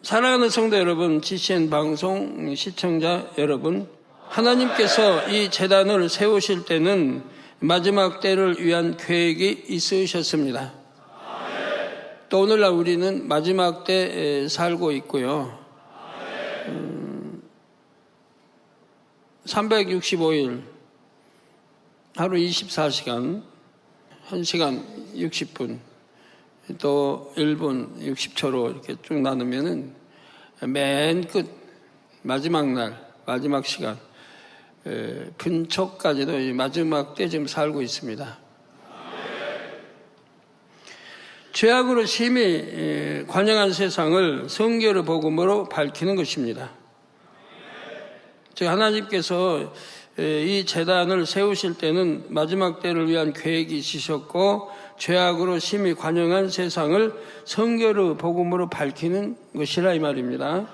사랑하는 성도 여러분, GCN 방송 시청자 여러분, 하나님께서 이 재단을 세우실 때는 마지막 때를 위한 계획이 있으셨습니다. 또 오늘날 우리는 마지막 때에 살고 있고요. 365일 하루 24시간 1시간 60분 또 1분 60초로 이렇게 쭉 나누면은 맨 끝 마지막 날 마지막 시간 분초까지도 마지막 때 지금 살고 있습니다. 죄악으로 심히 관영한 세상을 성결의 복음으로 밝히는 것입니다. 즉 하나님께서 이 재단을 세우실 때는 마지막 때를 위한 계획이 있으셨고 죄악으로 심히 관영한 세상을 성결의 복음으로 밝히는 것이라 이 말입니다.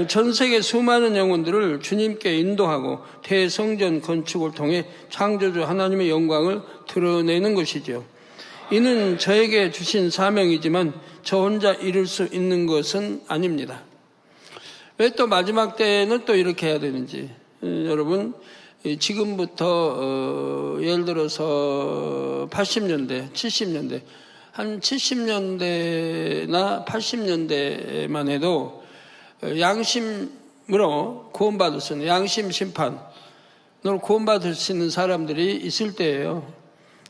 전 세계 수많은 영혼들을 주님께 인도하고 대성전 건축을 통해 창조주 하나님의 영광을 드러내는 것이죠. 이는 저에게 주신 사명이지만 저 혼자 이룰 수 있는 것은 아닙니다. 왜 또 마지막 때는 또 이렇게 해야 되는지 여러분 지금부터 예를 들어서 80년대, 70년대 한 70년대나 80년대만 해도 양심으로 구원받을 수 있는 양심 심판으로 구원받을 수 있는 사람들이 있을 때예요.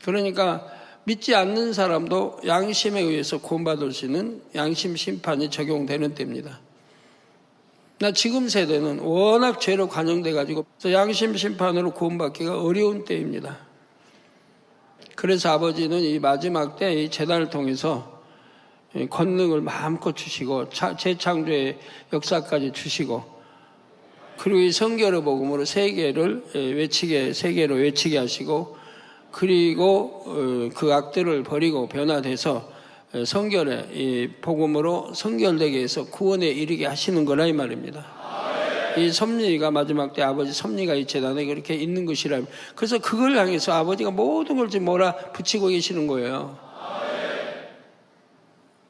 그러니까 믿지 않는 사람도 양심에 의해서 구원받을 수 있는 양심 심판이 적용되는 때입니다. 지금 세대는 워낙 죄로 관영돼가지고 양심 심판으로 구원받기가 어려운 때입니다. 그래서 아버지는 이 마지막 때 이 재단을 통해서 권능을 마음껏 주시고 재창조의 역사까지 주시고 그리고 이 성결의 복음으로 세계로 외치게 하시고 그리고 그 악들을 버리고 변화돼서 성결의 이 복음으로 성결되게 해서 구원에 이르게 하시는 거라 이 말입니다. 이 섭리가 마지막 때 아버지 섭리가 이 재단에 그렇게 있는 것이라. 그래서 그걸 향해서 아버지가 모든 걸 지금 몰아붙이고 계시는 거예요.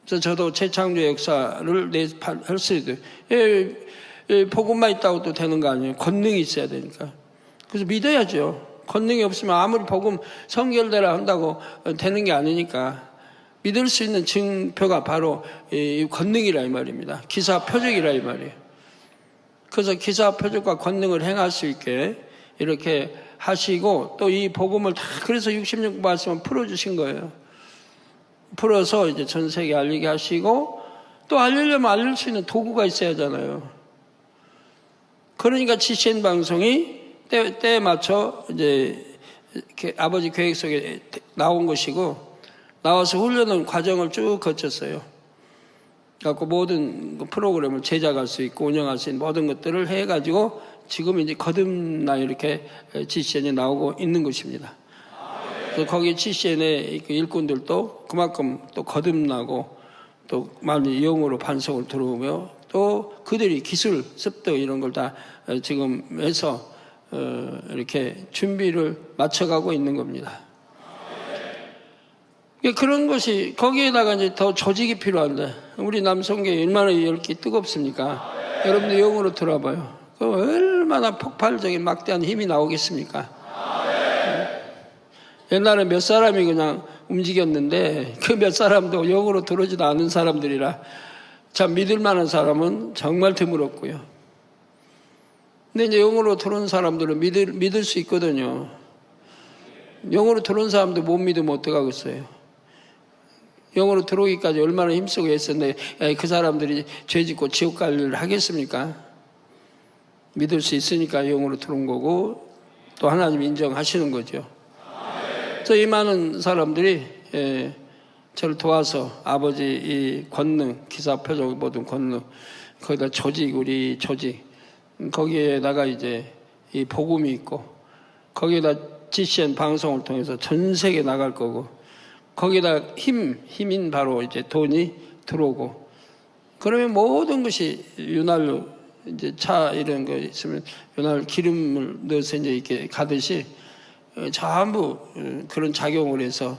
그래서 저도 재창조의 역사를 할 수 있어요. 복음만 있다고 또 되는 거 아니에요. 권능이 있어야 되니까. 그래서 믿어야죠. 권능이 없으면 아무리 복음 성결되라 한다고 되는 게 아니니까. 믿을 수 있는 증표가 바로 이 권능이라 이 말입니다. 기사 표적이라 이 말이에요. 그래서 기사 표적과 권능을 행할 수 있게 이렇게 하시고 또 이 복음을 다 그래서 66 말씀을 풀어주신 거예요. 풀어서 이제 전 세계에 알리게 하시고 또 알리려면 알릴 수 있는 도구가 있어야 하잖아요. 그러니까 GCN 방송이 때에 맞춰 이제 아버지 계획 속에 나온 것이고 나와서 훈련은 과정을 쭉 거쳤어요. 그래서 모든 프로그램을 제작할 수 있고 운영할 수 있는 모든 것들을 해가지고 지금 이제 거듭나 이렇게 GCN이 나오고 있는 것입니다. 그래서 거기 GCN의 일꾼들도 그만큼 또 거듭나고 또 많이 영으로 반석을 들어오며 또 그들이 기술, 습득 이런 걸 다 지금 해서 이렇게 준비를 맞춰가고 있는 겁니다. 그런 것이 거기에다가 이제 더 조직이 필요한데 우리 남성계 얼마나 열기 뜨겁습니까? 여러분들 영으로 들어봐요. 얼마나 폭발적인 막대한 힘이 나오겠습니까? 옛날에 몇 사람이 그냥 움직였는데 그 몇 사람도 영으로 들어오지도 않은 사람들이라 참 믿을 만한 사람은 정말 드물었고요. 근데 이제 영으로 들어온 사람들은 믿을 수 있거든요. 영으로 들어온 사람도 못 믿으면 어떡하겠어요? 영으로 들어오기까지 얼마나 힘쓰고 했었는데 그 사람들이 죄 짓고 지옥 갈 일을 하겠습니까? 믿을 수 있으니까 영으로 들어온 거고 또 하나님 인정하시는 거죠. 그래서 이 많은 사람들이 저를 도와서 아버지 이 권능, 기사 표적 모든 권능 거기다 우리 조직 거기에다가 이제 이 복음이 있고 거기에다 GCN 방송을 통해서 전 세계 나갈 거고 거기다 힘인 바로 이제 돈이 들어오고 그러면 모든 것이 윤활유 이제 차 이런 거 있으면 윤활유 기름을 넣어서 이제 이렇게 가듯이 전부 그런 작용을 해서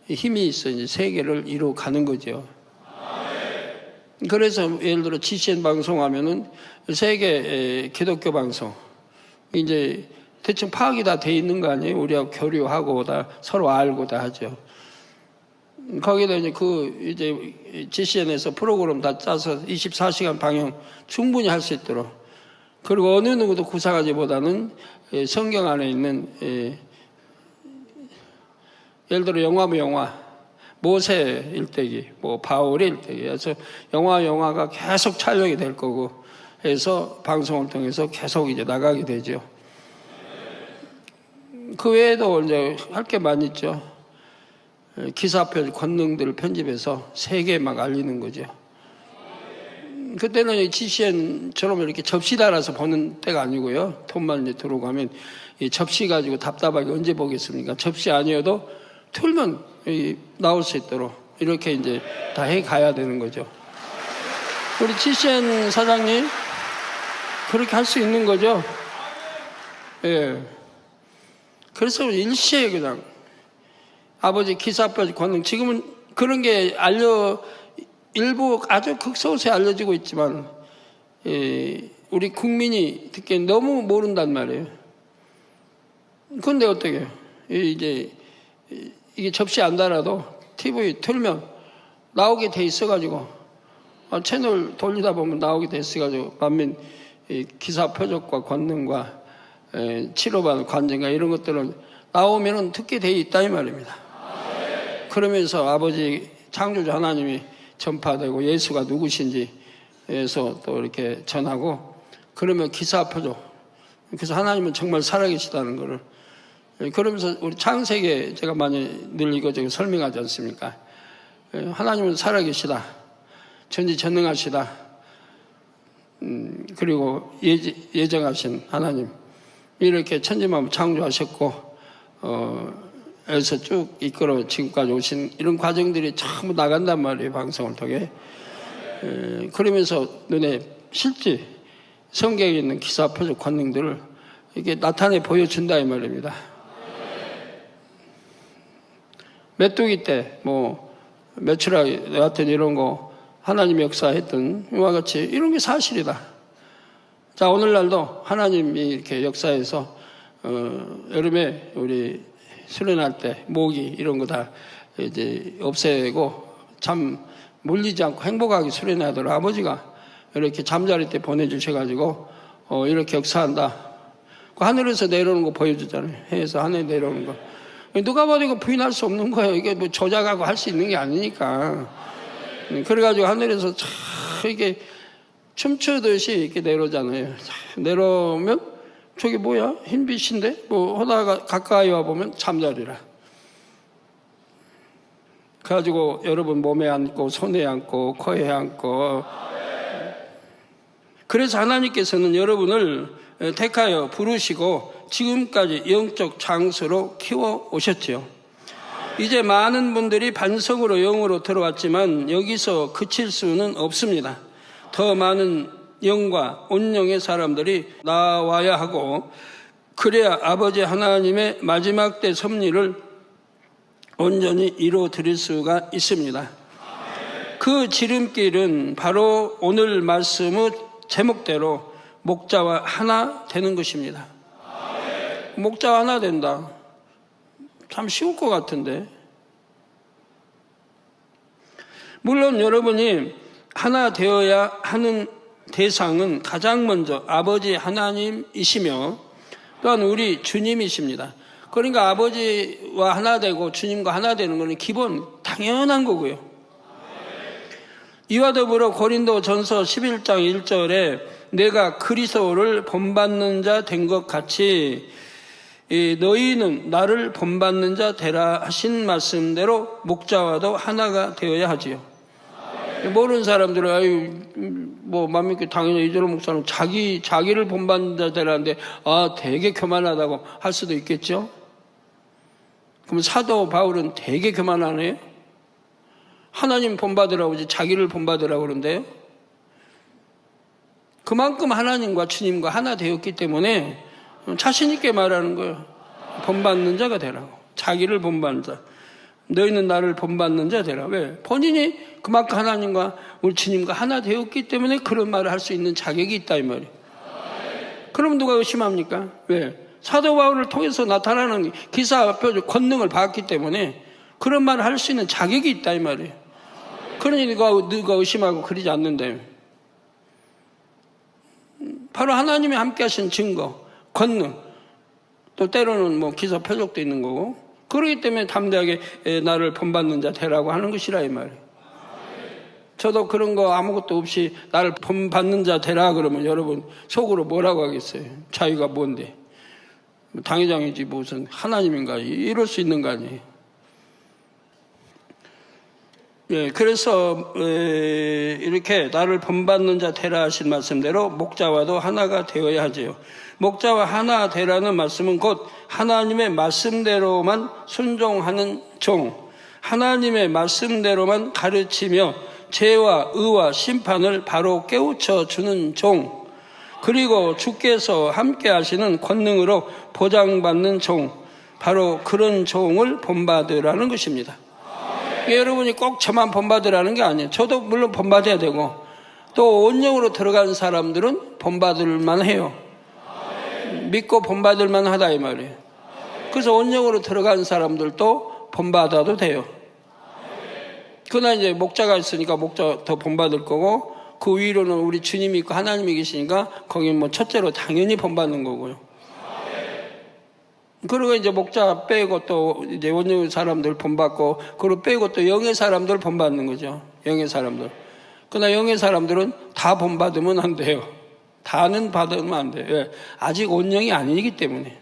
힘이 있어 이제 세계를 이루어 가는 거죠. 그래서 예를 들어 GCN 방송하면은 세계 기독교 방송 이제 대충 파악이 다 돼 있는 거 아니에요? 우리하고 교류하고 다 서로 알고 다 하죠. 거기다 이제 GCN에서 프로그램 다 짜서 24시간 방영 충분히 할 수 있도록, 그리고 어느 누구도 구상하지보다는 성경 안에 있는 예를 들어 영화 모세 일대기, 뭐 바울의 일대기, 그래서 영화가 계속 촬영이 될 거고 해서 방송을 통해서 계속 이제 나가게 되죠. 그 외에도 이제 할 게 많이 있죠. 기사표 권능들을 편집해서 세계에 막 알리는 거죠. 그때는 GCN처럼 이렇게 접시 달아서 보는 때가 아니고요. 돈만 이제 들어가면 이 접시 가지고 답답하게 언제 보겠습니까? 접시 아니어도 틀면 나올 수 있도록 이렇게 이제 다 해 가야 되는 거죠. 우리 GCN 사장님 그렇게 할 수 있는 거죠. 예. 그래서 일시에 그냥 아버지 기사표 권능, 지금은 그런 게 일부 아주 극소수에 알려지고 있지만 우리 국민이 듣기엔 너무 모른단 말이에요. 그런데 어떻게 해요? 이게 접시 안 달아도 TV 틀면 나오게 돼 있어가지고 채널 돌리다 보면 나오게 돼 있어가지고 만민 기사 표적과 권능과 치료받는 관증과 이런 것들은 나오면은 듣게 돼 있다 이 말입니다. 그러면서 아버지 창조주 하나님이 전파되고 예수가 누구신지 해서 또 이렇게 전하고, 그러면 기사 표적, 그래서 하나님은 정말 살아계시다는 거를, 그러면서 우리 창세기에 제가 많이 늘 이거저거 설명하지 않습니까? 하나님은 살아계시다, 전지전능하시다, 그리고 예정하신 하나님, 이렇게 천지만물 창조하셨고 에서 쭉 이끌어 지금까지 오신 이런 과정들이 전부 나간단 말이에요, 방송을 통해. 그러면서 눈에 실제 성경에 있는 기사 표적 권능들을 이렇게 나타내 보여준다 이 말입니다. 메뚜기 때 뭐 메추라기 같은 이런 거 하나님 역사했던 이와 같이 이런 게 사실이다. 자, 오늘날도 하나님이 이렇게 역사해서 여름에 우리 수련할 때 모기 이런 거 다 이제 없애고 참 물리지 않고 행복하게 수련하도록 아버지가 이렇게 잠자리 때 보내주셔가지고 이렇게 역사한다. 그 하늘에서 내려오는 거 보여주잖아요. 해에서 하늘에 내려오는 거. 누가 봐도 이거 부인할 수 없는 거예요. 이게 뭐 조작하고 할 수 있는 게 아니니까. 그래가지고 하늘에서 참 이게 춤추듯이 이렇게 내려오잖아요. 내려오면 저게 뭐야? 흰빛인데? 뭐 하다가 가까이 와보면 잠자리라. 그래가지고 여러분 몸에 안고 손에 안고 코에 안고, 그래서 하나님께서는 여러분을 택하여 부르시고 지금까지 영적 장수로 키워 오셨죠. 이제 많은 분들이 반성으로 영으로 들어왔지만 여기서 그칠 수는 없습니다. 더 많은 영과 온영의 사람들이 나와야 하고, 그래야 아버지 하나님의 마지막 때 섭리를 온전히 이루어 드릴 수가 있습니다. 그 지름길은 바로 오늘 말씀의 제목대로 목자와 하나 되는 것입니다. 목자와 하나 된다. 참 쉬울 것 같은데. 물론 여러분이 하나 되어야 하는 대상은 가장 먼저 아버지 하나님이시며 또한 우리 주님이십니다. 그러니까 아버지와 하나 되고 주님과 하나 되는 것은 기본 당연한 거고요. 이와 더불어 고린도 전서 11장 1절에 내가 그리스도를 본받는 자 된 것 같이 너희는 나를 본받는 자 되라 하신 말씀대로 목자와도 하나가 되어야 하지요. 모르는 사람들은 뭐 맘먹기 당연히 이재로 목사는 자기를 본받는 자 되라는데 되게 교만하다고 할 수도 있겠죠. 그럼 사도 바울은 되게 교만하네요. 하나님 본받으라고 하지 자기를 본받으라고 그러는데요. 그만큼 하나님과 주님과 하나 되었기 때문에 자신 있게 말하는 거예요. 본받는 자가 되라고. 자기를 본받는 자. 너희는 나를 본받는 자 되라. 왜? 본인이 그만큼 하나님과 우리 주님과 하나 되었기 때문에 그런 말을 할 수 있는 자격이 있다 이 말이에요. 그럼 누가 의심합니까? 왜? 사도 바울을 통해서 나타나는 기사 표적 권능을 받았기 때문에 그런 말을 할 수 있는 자격이 있다 이 말이에요. 그러니 누가 의심하고 그러지 않는데, 바로 하나님이 함께 하신 증거, 권능, 또 때로는 뭐 기사 표적도 있는 거고, 그렇기 때문에 담대하게 나를 본받는 자 되라고 하는 것이라 이 말이에요. 저도 그런 거 아무것도 없이 나를 본받는 자 되라 그러면 여러분 속으로 뭐라고 하겠어요? 자유가 뭔데? 당회장이지 무슨 하나님인가? 이럴 수 있는 거 아니에요? 예, 그래서 이렇게 나를 본받는 자 되라 하신 말씀대로 목자와도 하나가 되어야 하지요. 목자와 하나 되라는 말씀은 곧 하나님의 말씀대로만 순종하는 종, 하나님의 말씀대로만 가르치며 죄와 의와 심판을 바로 깨우쳐 주는 종, 그리고 주께서 함께 하시는 권능으로 보장받는 종, 바로 그런 종을 본받으라는 것입니다. 여러분이 꼭 저만 본받으라는 게 아니에요. 저도 물론 본받아야 되고, 또 온영으로 들어간 사람들은 본받을 만해요. 믿고 본받을 만하다 이 말이에요. 그래서 온영으로 들어간 사람들도 본받아도 돼요. 그러나 이제 목자가 있으니까 목자 더 본받을 거고, 그 위로는 우리 주님이 있고 하나님이 계시니까 거긴 뭐 첫째로 당연히 본받는 거고요. 그리고 이제 목자 빼고 또 이제 원영 사람들 본받고, 그리고 빼고 또 영의 사람들 본받는 거죠. 영의 사람들. 그러나 영의 사람들은 다 본받으면 안 돼요. 다는 받으면 안 돼요. 왜? 아직 온영이 아니기 때문에.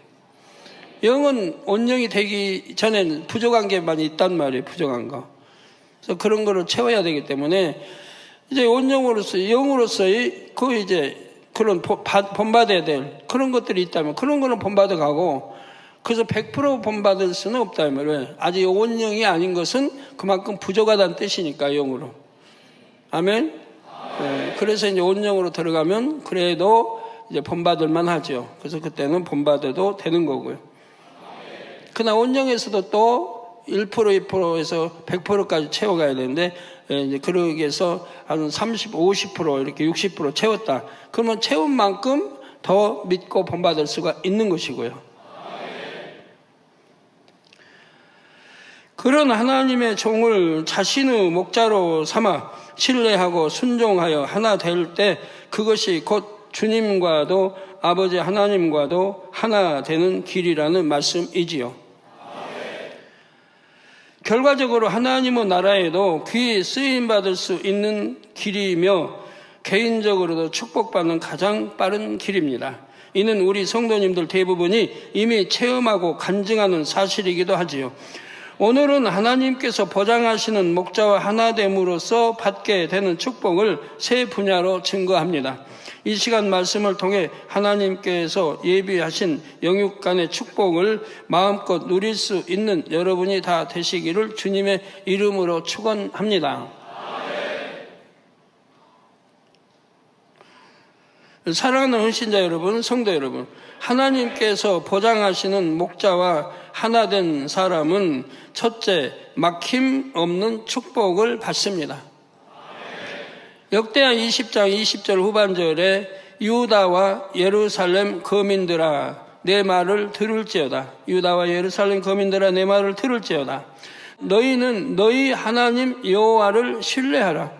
영은 온영이 되기 전에는 부족한 게 많이 있단 말이에요. 부족한 거. 그래서 그런 거를 채워야 되기 때문에 이제 온영으로서, 영으로서 그 이제 그런 본받아야 될 그런 것들이 있다면 그런 거는 본받아 가고, 그래서 100% 본받을 수는 없다 이 말이에요. 아직 온영이 아닌 것은 그만큼 부족하다는 뜻이니까, 영으로. 아멘? 네, 그래서 이제 온영으로 들어가면 그래도 이제 본받을 만하죠. 그래서 그때는 본받아도 되는 거고요. 그러나 온영에서도 또 1%, 2%에서 100%까지 채워가야 되는데, 이제 그러기 위해서 한 30, 50% 이렇게 60% 채웠다. 그러면 채운 만큼 더 믿고 본받을 수가 있는 것이고요. 그런 하나님의 종을 자신의 목자로 삼아 신뢰하고 순종하여 하나 될 때, 그것이 곧 주님과도 아버지 하나님과도 하나 되는 길이라는 말씀이지요. 결과적으로 하나님의 나라에도 귀히 쓰임받을 수 있는 길이며 개인적으로도 축복받는 가장 빠른 길입니다. 이는 우리 성도님들 대부분이 이미 체험하고 간증하는 사실이기도 하지요. 오늘은 하나님께서 보장하시는 목자와 하나됨으로써 받게 되는 축복을 세 분야로 증거합니다. 이 시간 말씀을 통해 하나님께서 예비하신 영육 간의 축복을 마음껏 누릴 수 있는 여러분이 다 되시기를 주님의 이름으로 축원합니다. 사랑하는 헌신자 여러분, 성도 여러분, 하나님께서 보장하시는 목자와 하나된 사람은 첫째, 막힘 없는 축복을 받습니다. 역대하 20장 20절 후반절에 유다와 예루살렘 거민들아 내 말을 들을지어다. 유다와 예루살렘 거민들아 내 말을 들을지어다. 너희는 너희 하나님 여호와를 신뢰하라.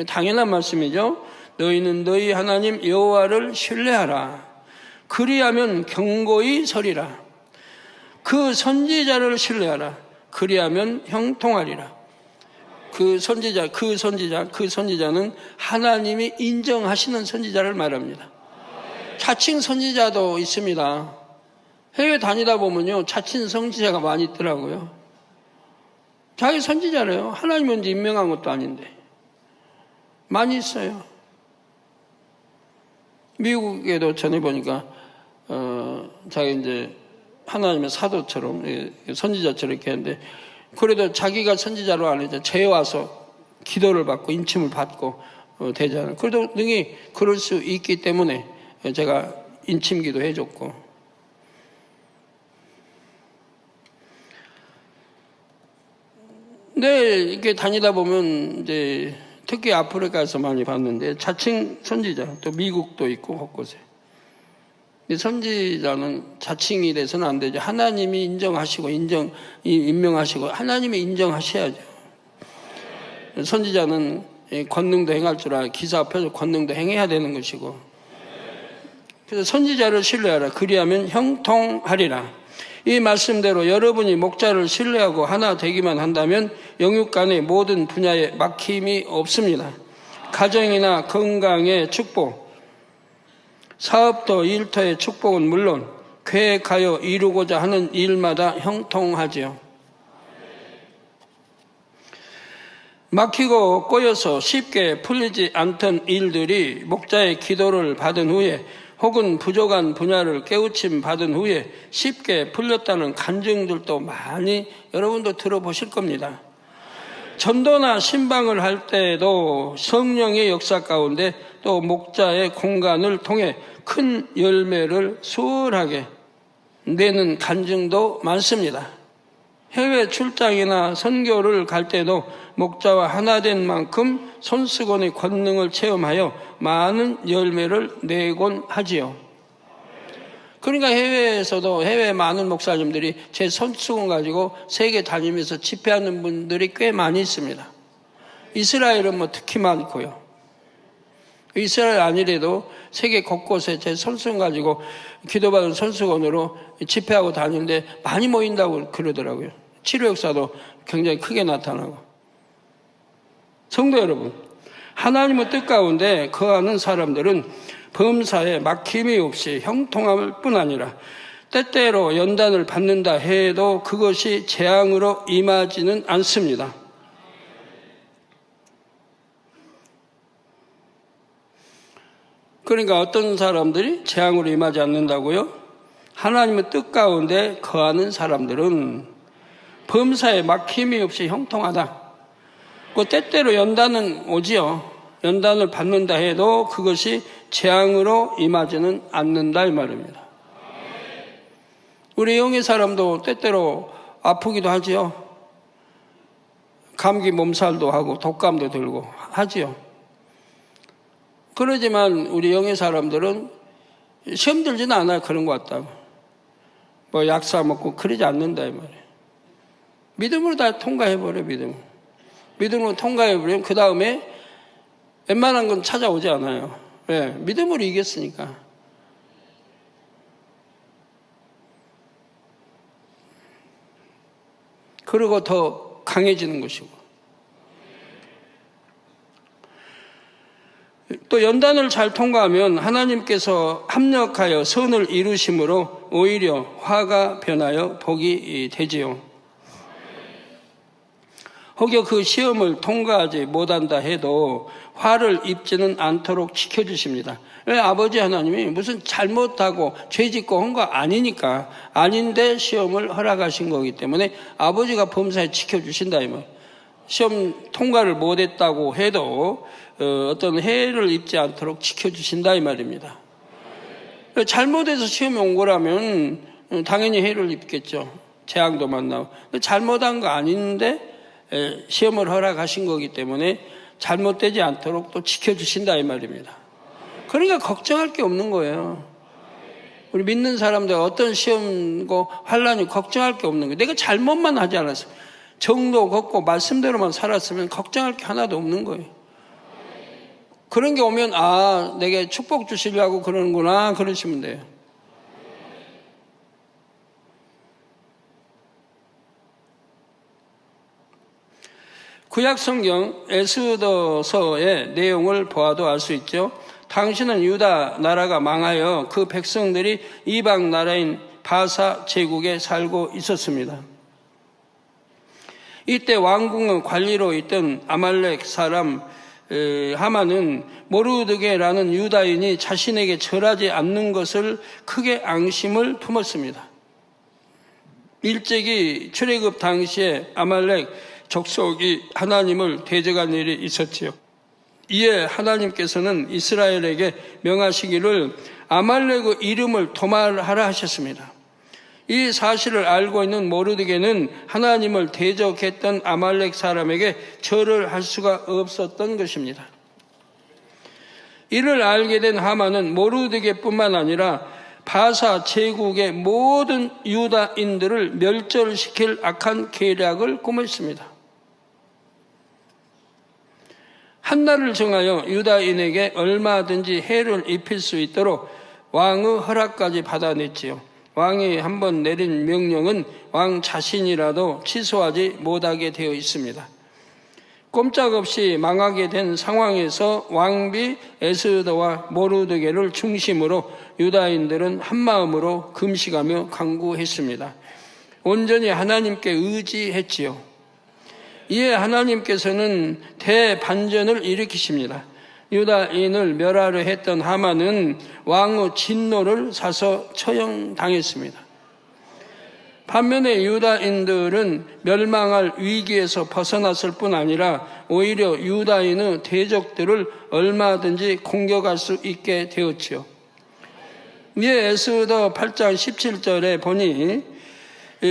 당연한 말씀이죠. 너희는 너희 하나님 여호와를 신뢰하라. 그리하면 경고히 서리라. 그 선지자를 신뢰하라. 그리하면 형통하리라. 그 선지자는 하나님이 인정하시는 선지자를 말합니다. 자칭 선지자도 있습니다. 해외 다니다 보면요, 자칭 선지자가 많이 있더라고요. 자기 선지자래요. 하나님이 언제 임명한 것도 아닌데. 많이 있어요. 미국에도 전에 보니까, 자기 이제 하나님의 사도처럼, 선지자처럼 이렇게 했는데, 그래도 자기가 선지자로 안 해서 죄에 와서 기도를 받고 인침을 받고 되잖아요. 그래도 능히 그럴 수 있기 때문에 제가 인침기도 해줬고. 근데 이렇게 다니다 보면 이제 특히 아프리카에서 많이 봤는데 자칭 선지자, 또 미국도 있고 곳곳에. 선지자는 자칭이 돼서는 안 되죠. 하나님이 인정하시고 임명하시고 하나님이 인정하셔야죠. 선지자는 권능도 행할 줄 알아. 기사 앞에서 권능도 행해야 되는 것이고. 그래서 선지자를 신뢰하라. 그리하면 형통하리라. 이 말씀대로 여러분이 목자를 신뢰하고 하나 되기만 한다면 영육 간의 모든 분야에 막힘이 없습니다. 가정이나 건강의 축복, 사업도 일터의 축복은 물론 계획하여 이루고자 하는 일마다 형통하지요. 막히고 꼬여서 쉽게 풀리지 않던 일들이 목자의 기도를 받은 후에 혹은 부족한 분야를 깨우침 받은 후에 쉽게 풀렸다는 간증들도 많이 여러분도 들어보실 겁니다. 전도나 신방을 할 때에도 성령의 역사 가운데 또 목자의 공간을 통해 큰 열매를 수월하게 내는 간증도 많습니다. 해외 출장이나 선교를 갈 때도 목자와 하나 된 만큼 손수건의 권능을 체험하여 많은 열매를 내곤 하지요. 그러니까 해외에서도 해외 많은 목사님들이 제 손수건 가지고 세계 다니면서 집회하는 분들이 꽤 많이 있습니다. 이스라엘은 뭐 특히 많고요. 이스라엘 아니래도 세계 곳곳에 제 손수건 가지고 기도받은 손수건으로 집회하고 다니는데 많이 모인다고 그러더라고요. 치료 역사도 굉장히 크게 나타나고. 성도 여러분, 하나님의 뜻 가운데 거하는 사람들은 범사에 막힘이 없이 형통함을 뿐 아니라 때때로 연단을 받는다 해도 그것이 재앙으로 임하지는 않습니다. 그러니까 어떤 사람들이 재앙으로 임하지 않는다고요? 하나님의 뜻 가운데 거하는 사람들은 범사에 막힘이 없이 형통하다. 그 때때로 연단은 오지요. 연단을 받는다 해도 그것이 재앙으로 임하지는 않는다 이 말입니다. 우리 영의 사람도 때때로 아프기도 하지요. 감기 몸살도 하고 독감도 들고 하지요. 그러지만 우리 영의 사람들은 시험 들지는 않아요. 그런 것 같다고. 뭐 약사 먹고 그러지 않는다 이 말이에요. 믿음으로 다 통과해버려. 믿음으로 통과해버리면 그 다음에 웬만한 건 찾아오지 않아요. 왜? 믿음으로 이겼으니까. 그리고 더 강해지는 것이고. 또 연단을 잘 통과하면 하나님께서 합력하여 선을 이루심으로 오히려 화가 변하여 복이 되지요. 혹여 그 시험을 통과하지 못한다 해도 화를 입지는 않도록 지켜주십니다. 왜? 아버지 하나님이 무슨 잘못하고 죄짓고 한 거 아니니까. 아닌데 시험을 허락하신 거기 때문에 아버지가 범사에 지켜주신다 이 말. 시험 통과를 못했다고 해도 어떤 해를 입지 않도록 지켜주신다 이 말입니다. 잘못해서 시험이 온 거라면 당연히 해를 입겠죠. 재앙도 만나고. 잘못한 거 아닌데 시험을 허락하신 거기 때문에 잘못되지 않도록 또 지켜주신다 이 말입니다. 그러니까 걱정할 게 없는 거예요. 우리 믿는 사람들 어떤 시험고 환란이 걱정할 게 없는 거예요. 내가 잘못만 하지 않았어요. 정도 걷고 말씀대로만 살았으면 걱정할 게 하나도 없는 거예요. 그런 게 오면 아 내게 축복 주시려고 그러는구나 그러시면 돼요. 구약 성경 에스더서의 내용을 보아도 알 수 있죠. 당시는 유다 나라가 망하여 그 백성들이 이방 나라인 바사 제국에 살고 있었습니다. 이때 왕궁의 관리로 있던 아말렉 사람 하만은 모르드게라는 유다인이 자신에게 절하지 않는 것을 크게 앙심을 품었습니다. 일제기 출애굽 당시에 아말렉 족속이 하나님을 대적한 일이 있었지요. 이에 하나님께서는 이스라엘에게 명하시기를 아말렉의 이름을 도말하라 하셨습니다. 이 사실을 알고 있는 모르드게는 하나님을 대적했던 아말렉 사람에게 절을 할 수가 없었던 것입니다. 이를 알게 된 하만은 모르드게뿐만 아니라 바사 제국의 모든 유다인들을 멸절시킬 악한 계략을 꾸몄습니다. 한날을 정하여 유다인에게 얼마든지 해를 입힐 수 있도록 왕의 허락까지 받아냈지요. 왕이 한번 내린 명령은 왕 자신이라도 취소하지 못하게 되어 있습니다. 꼼짝없이 망하게 된 상황에서 왕비 에스더와 모르드게를 중심으로 유다인들은 한마음으로 금식하며 간구했습니다. 온전히 하나님께 의지했지요. 이에 하나님께서는 대반전을 일으키십니다. 유다인을 멸하려 했던 하만은 왕의 진노를 사서 처형당했습니다. 반면에 유다인들은 멸망할 위기에서 벗어났을 뿐 아니라 오히려 유다인의 대적들을 얼마든지 공격할 수 있게 되었지요. 이에 에스더 8장 17절에 보니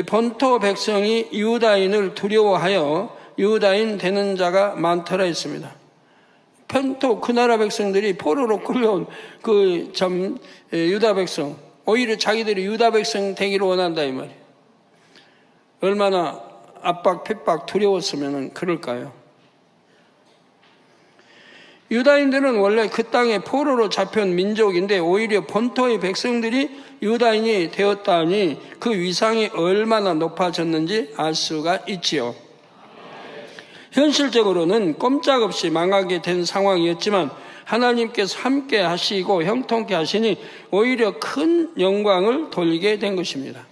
본토 백성이 유다인을 두려워하여 유다인 되는 자가 많더라 했습니다. 본토 그 나라 백성들이 포로로 끌려온 유다 백성, 오히려 자기들이 유다 백성 되기를 원한다 이 말이에요. 얼마나 압박, 핍박, 두려웠으면 그럴까요? 유다인들은 원래 그 땅에 포로로 잡혀온 민족인데 오히려 본토의 백성들이 유다인이 되었다니 그 위상이 얼마나 높아졌는지 알 수가 있지요. 현실적으로는 꼼짝없이 망하게 된 상황이었지만 하나님께서 함께 하시고 형통케 하시니 오히려 큰 영광을 돌리게 된 것입니다.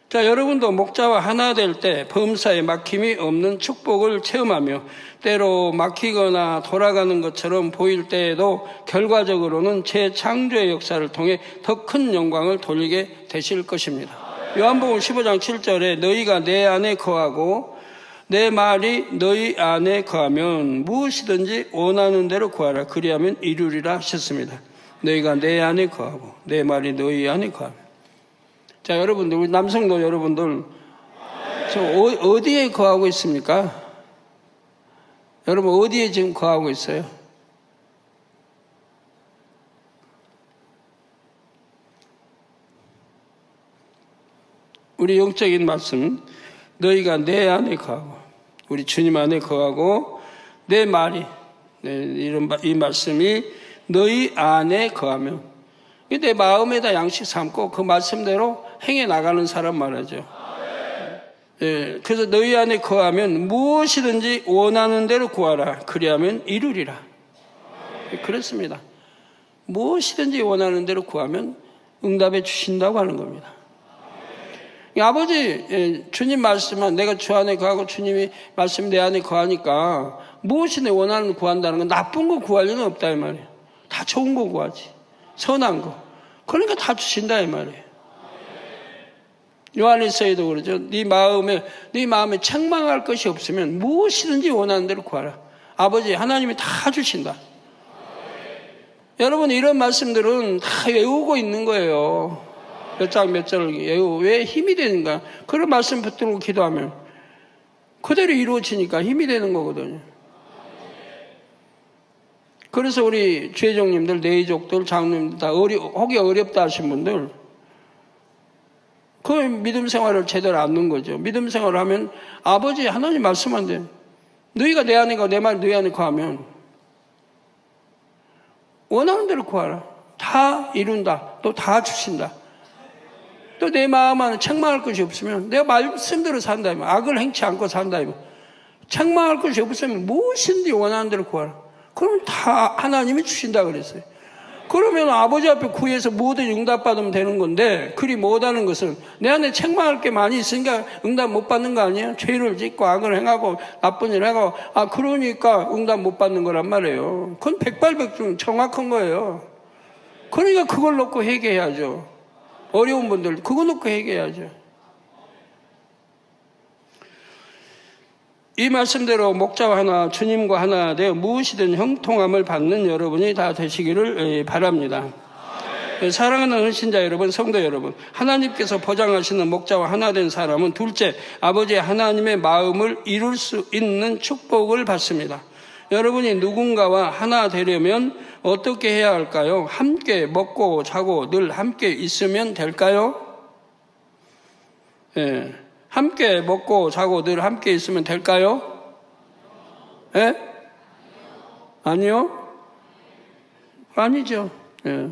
자, 여러분도 목자와 하나 될 때 범사에 막힘이 없는 축복을 체험하며 때로 막히거나 돌아가는 것처럼 보일 때에도 결과적으로는 재창조의 역사를 통해 더 큰 영광을 돌리게 되실 것입니다. 요한복음 15장 7절에 너희가 내 안에 거하고 내 말이 너희 안에 거하면 무엇이든지 원하는 대로 구하라 그리하면 이루리라 하셨습니다. 너희가 내 안에 거하고 내 말이 너희 안에 거하면. 자, 여러분들, 우리 남성도 여러분들, 저 어디에 거하고 있습니까? 여러분, 어디에 지금 거하고 있어요? 우리 영적인 말씀, 너희가 내 안에 거하고, 우리 주님 안에 거하고, 내 말이, 이 말씀이 너희 안에 거하면, 내 마음에다 양식 삼고 그 말씀대로 행해 나가는 사람 말이죠. 그래서 너희 안에 거하면 무엇이든지 원하는 대로 구하라. 그리하면 이루리라. 그렇습니다. 무엇이든지 원하는 대로 구하면 응답해 주신다고 하는 겁니다. 아버지, 주님 말씀은 내가 주 안에 거하고 주님이 말씀 내 안에 거하니까 무엇이든지 원하는 거 구한다는 건 나쁜 거 구할 일은 없다 이 말이에요. 다 좋은 거 구하지. 선한 거. 그러니까 다 주신다 이 말이에요. 요한일서에도 그러죠. 네 마음에 책망할 것이 없으면 무엇이든지 원하는 대로 구하라. 아버지 하나님이 다 주신다. 여러분 이런 말씀들은 다 외우고 있는 거예요. 몇 장 몇 절을 외우고 왜 힘이 되는가? 그런 말씀 붙들고 기도하면 그대로 이루어지니까 힘이 되는 거거든요. 그래서 우리 죄종님들, 내족들, 장로님들 다 하기 어렵다 하신 분들 그 믿음 생활을 제대로 안는 거죠. 믿음 생활을 하면 아버지 하나님 말씀한대. 너희가 내 안에 가 내 말 너희 안에 거하면 원하는 대로 구하라. 다 이룬다. 또 다 주신다. 또 내 마음 안에 책망할 것이 없으면 내가 말씀대로 산다. 악을 행치 않고 산다. 책망할 것이 없으면 무엇인지 원하는 대로 구하라. 그럼 다 하나님이 주신다 그랬어요. 그러면 아버지 앞에 구해서 뭐든 응답받으면 되는 건데 그리 못하는 것은 내 안에 책망할 게 많이 있으니까 응답 못 받는 거 아니에요? 죄를 짓고 악을 행하고 나쁜 일을 하고 그러니까 응답 못 받는 거란 말이에요. 그건 백발백중 정확한 거예요. 그러니까 그걸 놓고 회개해야죠. 어려운 분들 그거 놓고 회개해야죠. 이 말씀대로 목자와 하나, 주님과 하나 되어 무엇이든 형통함을 받는 여러분이 다 되시기를 바랍니다. 사랑하는 헌신자 여러분, 성도 여러분, 하나님께서 보장하시는 목자와 하나 된 사람은 둘째, 아버지 하나님의 마음을 이룰 수 있는 축복을 받습니다. 여러분이 누군가와 하나 되려면 어떻게 해야 할까요? 함께 먹고 자고 늘 함께 있으면 될까요? 예. 함께 먹고 자고 늘 함께 있으면 될까요? 예? 아니요? 아니죠. 예.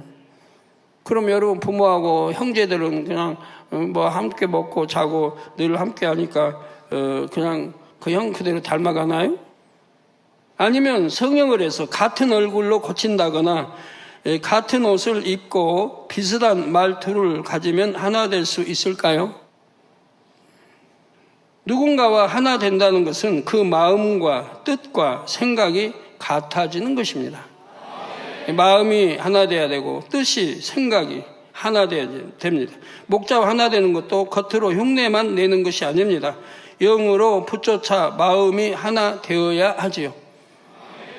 그럼 여러분 부모하고 형제들은 그냥 뭐 함께 먹고 자고 늘 함께 하니까 그냥 그 형 그대로 닮아가나요? 아니면 성형을 해서 같은 얼굴로 고친다거나 같은 옷을 입고 비슷한 말투를 가지면 하나 될 수 있을까요? 누군가와 하나 된다는 것은 그 마음과 뜻과 생각이 같아지는 것입니다. 마음이 하나 돼야 되고 뜻이 생각이 하나 돼야 됩니다. 목자와 하나 되는 것도 겉으로 흉내만 내는 것이 아닙니다. 영으로 붙여차 마음이 하나 되어야 하지요.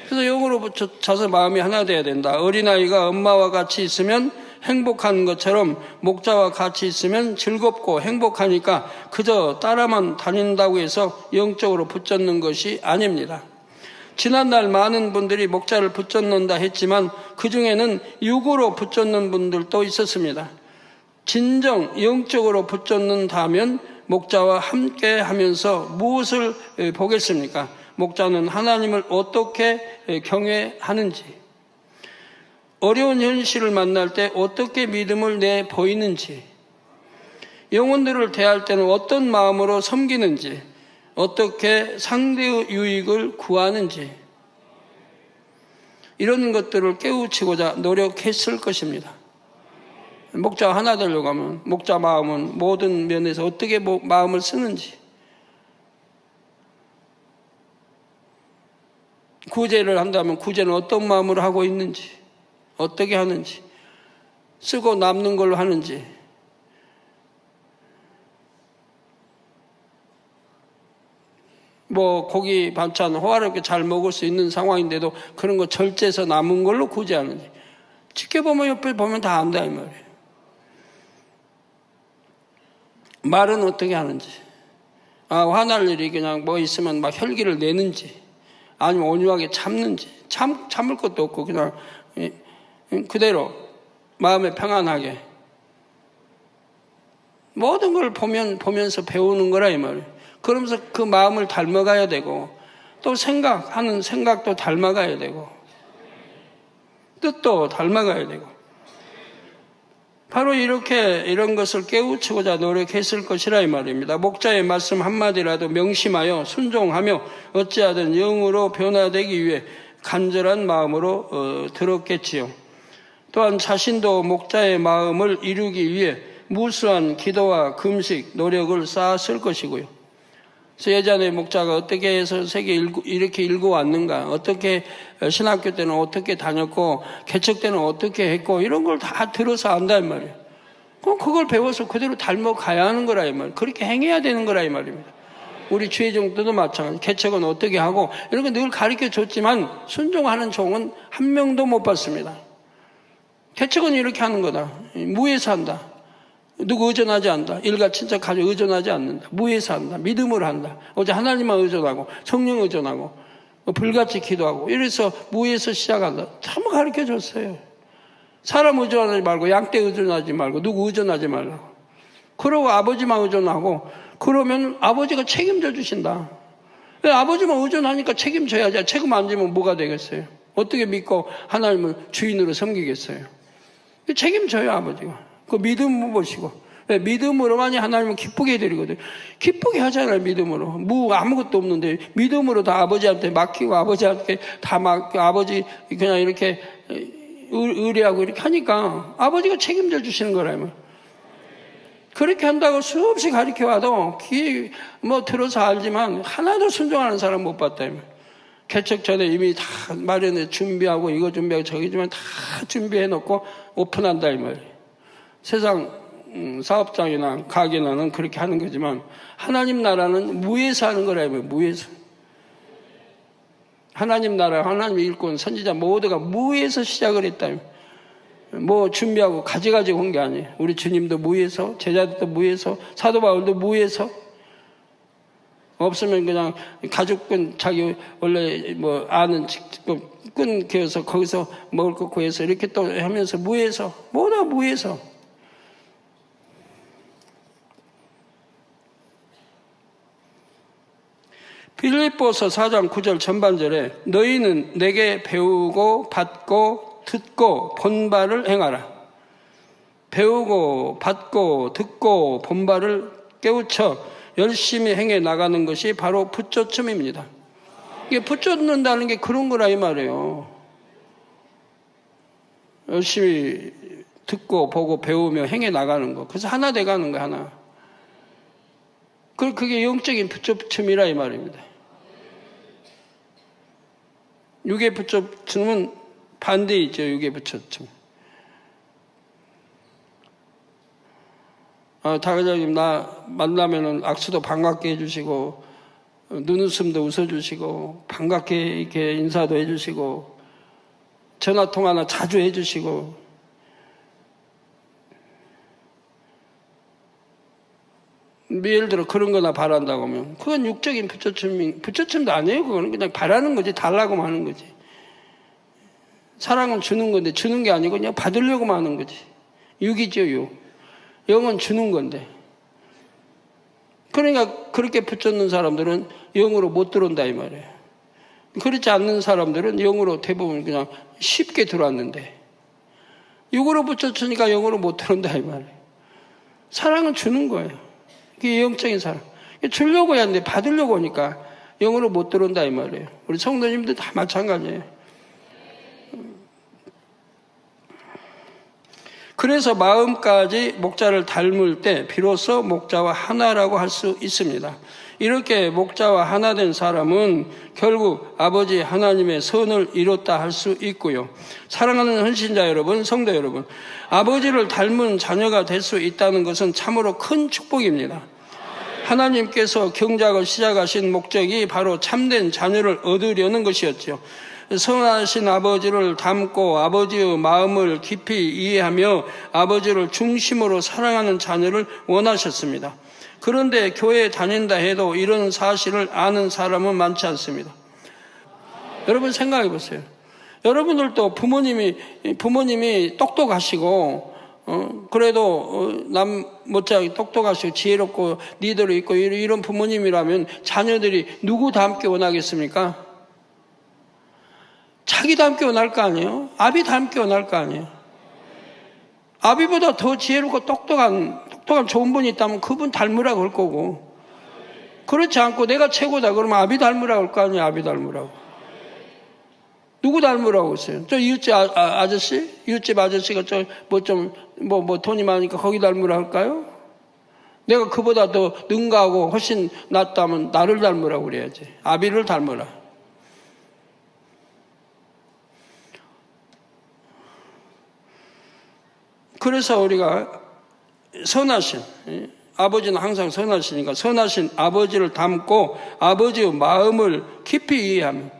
그래서 영으로 붙여차서 마음이 하나 돼야 된다. 어린아이가 엄마와 같이 있으면 행복한 것처럼 목자와 같이 있으면 즐겁고 행복하니까 그저 따라만 다닌다고 해서 영적으로 붙잡는 것이 아닙니다. 지난날 많은 분들이 목자를 붙잡는다 했지만 그 중에는 육으로 붙잡는 분들도 있었습니다. 진정 영적으로 붙잡는다면 목자와 함께 하면서 무엇을 보겠습니까? 목자는 하나님을 어떻게 경외하는지, 어려운 현실을 만날 때 어떻게 믿음을 내 보이는지, 영혼들을 대할 때는 어떤 마음으로 섬기는지, 어떻게 상대의 유익을 구하는지, 이런 것들을 깨우치고자 노력했을 것입니다. 목자와 하나 되려고 하면 목자 마음은 모든 면에서 어떻게 마음을 쓰는지, 구제를 한다면 구제는 어떤 마음으로 하고 있는지, 어떻게 하는지, 쓰고 남는 걸로 하는지, 뭐 고기 반찬 호화롭게 잘 먹을 수 있는 상황인데도 그런 거 절제해서 남은 걸로 구제하는지, 지켜보면 옆에 보면 다 안다 이 말이에요. 말은 어떻게 하는지, 화날 일이 그냥 뭐 있으면 막 혈기를 내는지, 아니면 온유하게 참는지, 참을 것도 없고 그냥 그대로 마음에 평안하게 모든 걸 보면서 배우는 거라 이 말이에요. 그러면서 그 마음을 닮아가야 되고, 또 생각하는 생각도 닮아가야 되고, 뜻도 닮아가야 되고, 바로 이런 것을 깨우치고자 노력했을 것이라 이 말입니다. 목자의 말씀 한마디라도 명심하여 순종하며 어찌하든 영으로 변화되기 위해 간절한 마음으로 들었겠지요. 또한 자신도 목자의 마음을 이루기 위해 무수한 기도와 금식, 노력을 쌓았을 것이고요. 그래서 예전에 목자가 어떻게 해서 세계 이렇게 읽어왔는가, 어떻게 신학교 때는 어떻게 다녔고 개척 때는 어떻게 했고 이런 걸 다 들어서 안다 이 말이에요. 그럼 그걸 배워서 그대로 닮아가야 하는 거라 이 말이에요. 그렇게 행해야 되는 거라 이 말입니다. 우리 주의종 때도 마찬가지. 개척은 어떻게 하고 이런 거 늘 가르쳐 줬지만 순종하는 종은 한 명도 못 봤습니다. 개척은 이렇게 하는 거다. 무에서 한다. 누구 의존하지 않는다. 일가 친척 가족 의존하지 않는다. 무에서 한다. 믿음으로 한다. 어제 하나님만 의존하고 성령 의존하고 불같이 기도하고 이래서 무에서 시작한다. 참 가르쳐 줬어요. 사람 의존하지 말고 양떼 의존하지 말고 누구 의존하지 말라고. 그러고 아버지만 의존하고 그러면 아버지가 책임져 주신다. 아버지만 의존하니까 책임져야지. 책임 안 지면 뭐가 되겠어요? 어떻게 믿고 하나님을 주인으로 섬기겠어요? 책임져요 아버지가. 그 믿음 보시고 믿음으로만이 하나님은 기쁘게 해드리거든요. 기쁘게 하잖아요. 믿음으로. 아무것도 없는데 믿음으로 다 아버지한테 맡기고 아버지한테 다 맡기고 아버지 그냥 이렇게 의뢰하고 이렇게 하니까 아버지가 책임져 주시는 거라면, 그렇게 한다고 수없이 가르쳐와도 귀에 들어서 알지만 하나도 순종하는 사람 못 봤다. 개척 전에 이미 다 마련해 준비하고 이거 준비하고 저기 주면 다 준비해 놓고 오픈한다 이 말이에요. 세상 사업장이나 가게나는 그렇게 하는 거지만 하나님 나라는 무에서 하는 거라 이 말이에요. 무에서. 하나님 나라, 하나님 일꾼, 선지자 모두가 무에서 시작을 했다. 뭐 준비하고 가져가지고 온 게 아니에요. 우리 주님도 무에서, 제자들도 무에서, 사도 바울도 무에서. 없으면 그냥 가족은 자기 원래 뭐 아는 끈 기어서 거기서 먹을 거 구해서 이렇게 또 하면서 무에서, 모두 무에서. 빌립보서 4장 9절 전반절에 너희는 내게 배우고 받고 듣고 본 바를 행하라. 배우고 받고 듣고 본 바를 깨우쳐 열심히 행해 나가는 것이 바로 붙여춤입니다. 이게 붙여놓는다는 게 그런 거라 이 말이에요. 열심히 듣고 보고 배우며 행해 나가는 거. 그래서 하나 돼가는 거 하나. 그게 영적인 붙여춤이라 이 말입니다. 육의 붙여춤은 반대 있죠. 육의 붙여춤. 다가자님 나 만나면은 악수도 반갑게 해주시고 눈웃음도 웃어주시고 반갑게 이렇게 인사도 해주시고 전화 통화나 자주 해주시고 예를 들어 그런 거나 바란다고 하면 그건 육적인 붙여춤도 아니에요. 그거는 그냥 바라는 거지. 달라고 하는 거지. 사랑은 주는 건데 주는 게 아니고 그냥 받으려고 하는 거지. 육이죠, 육. 영은 주는 건데. 그러니까 그렇게 붙잡는 사람들은 영으로 못 들어온다 이 말이에요. 그렇지 않는 사람들은 영으로 대부분 그냥 쉽게 들어왔는데 육으로 붙여주니까 영으로 못 들어온다 이 말이에요. 사랑은 주는 거예요. 그게 영적인 사랑. 주려고 해야 하는데 받으려고 하니까 영으로 못 들어온다 이 말이에요. 우리 성도님들 다 마찬가지예요. 그래서 마음까지 목자를 닮을 때 비로소 목자와 하나라고 할 수 있습니다. 이렇게 목자와 하나 된 사람은 결국 아버지 하나님의 선을 이뤘다 할 수 있고요. 사랑하는 헌신자 여러분, 성도 여러분, 아버지를 닮은 자녀가 될 수 있다는 것은 참으로 큰 축복입니다. 하나님께서 경작을 시작하신 목적이 바로 참된 자녀를 얻으려는 것이었죠. 선하신 아버지를 닮고 아버지의 마음을 깊이 이해하며 아버지를 중심으로 사랑하는 자녀를 원하셨습니다. 그런데 교회에 다닌다 해도 이런 사실을 아는 사람은 많지 않습니다. 여러분 생각해 보세요. 여러분들도 부모님이 똑똑하시고 그래도 남 못지않게 똑똑하시고 지혜롭고 리더로 있고 이런 부모님이라면 자녀들이 누구 닮게 원하겠습니까? 자기 닮게 원할 거 아니에요? 아비 닮게 원할 거 아니에요? 아비보다 더 지혜롭고 똑똑한 좋은 분이 있다면 그분 닮으라고 할 거고, 그렇지 않고 내가 최고다 그러면 아비 닮으라고 할 거 아니에요? 아비 닮으라고. 누구 닮으라고 했어요? 저 이웃집 아저씨? 이웃집 아저씨가 돈이 많으니까 거기 닮으라고 할까요? 내가 그보다 더 능가하고 훨씬 낫다면 나를 닮으라고 그래야지. 아비를 닮으라. 그래서 우리가 선하신, 아버지는 항상 선하시니까 선하신 아버지를 닮고 아버지의 마음을 깊이 이해하면,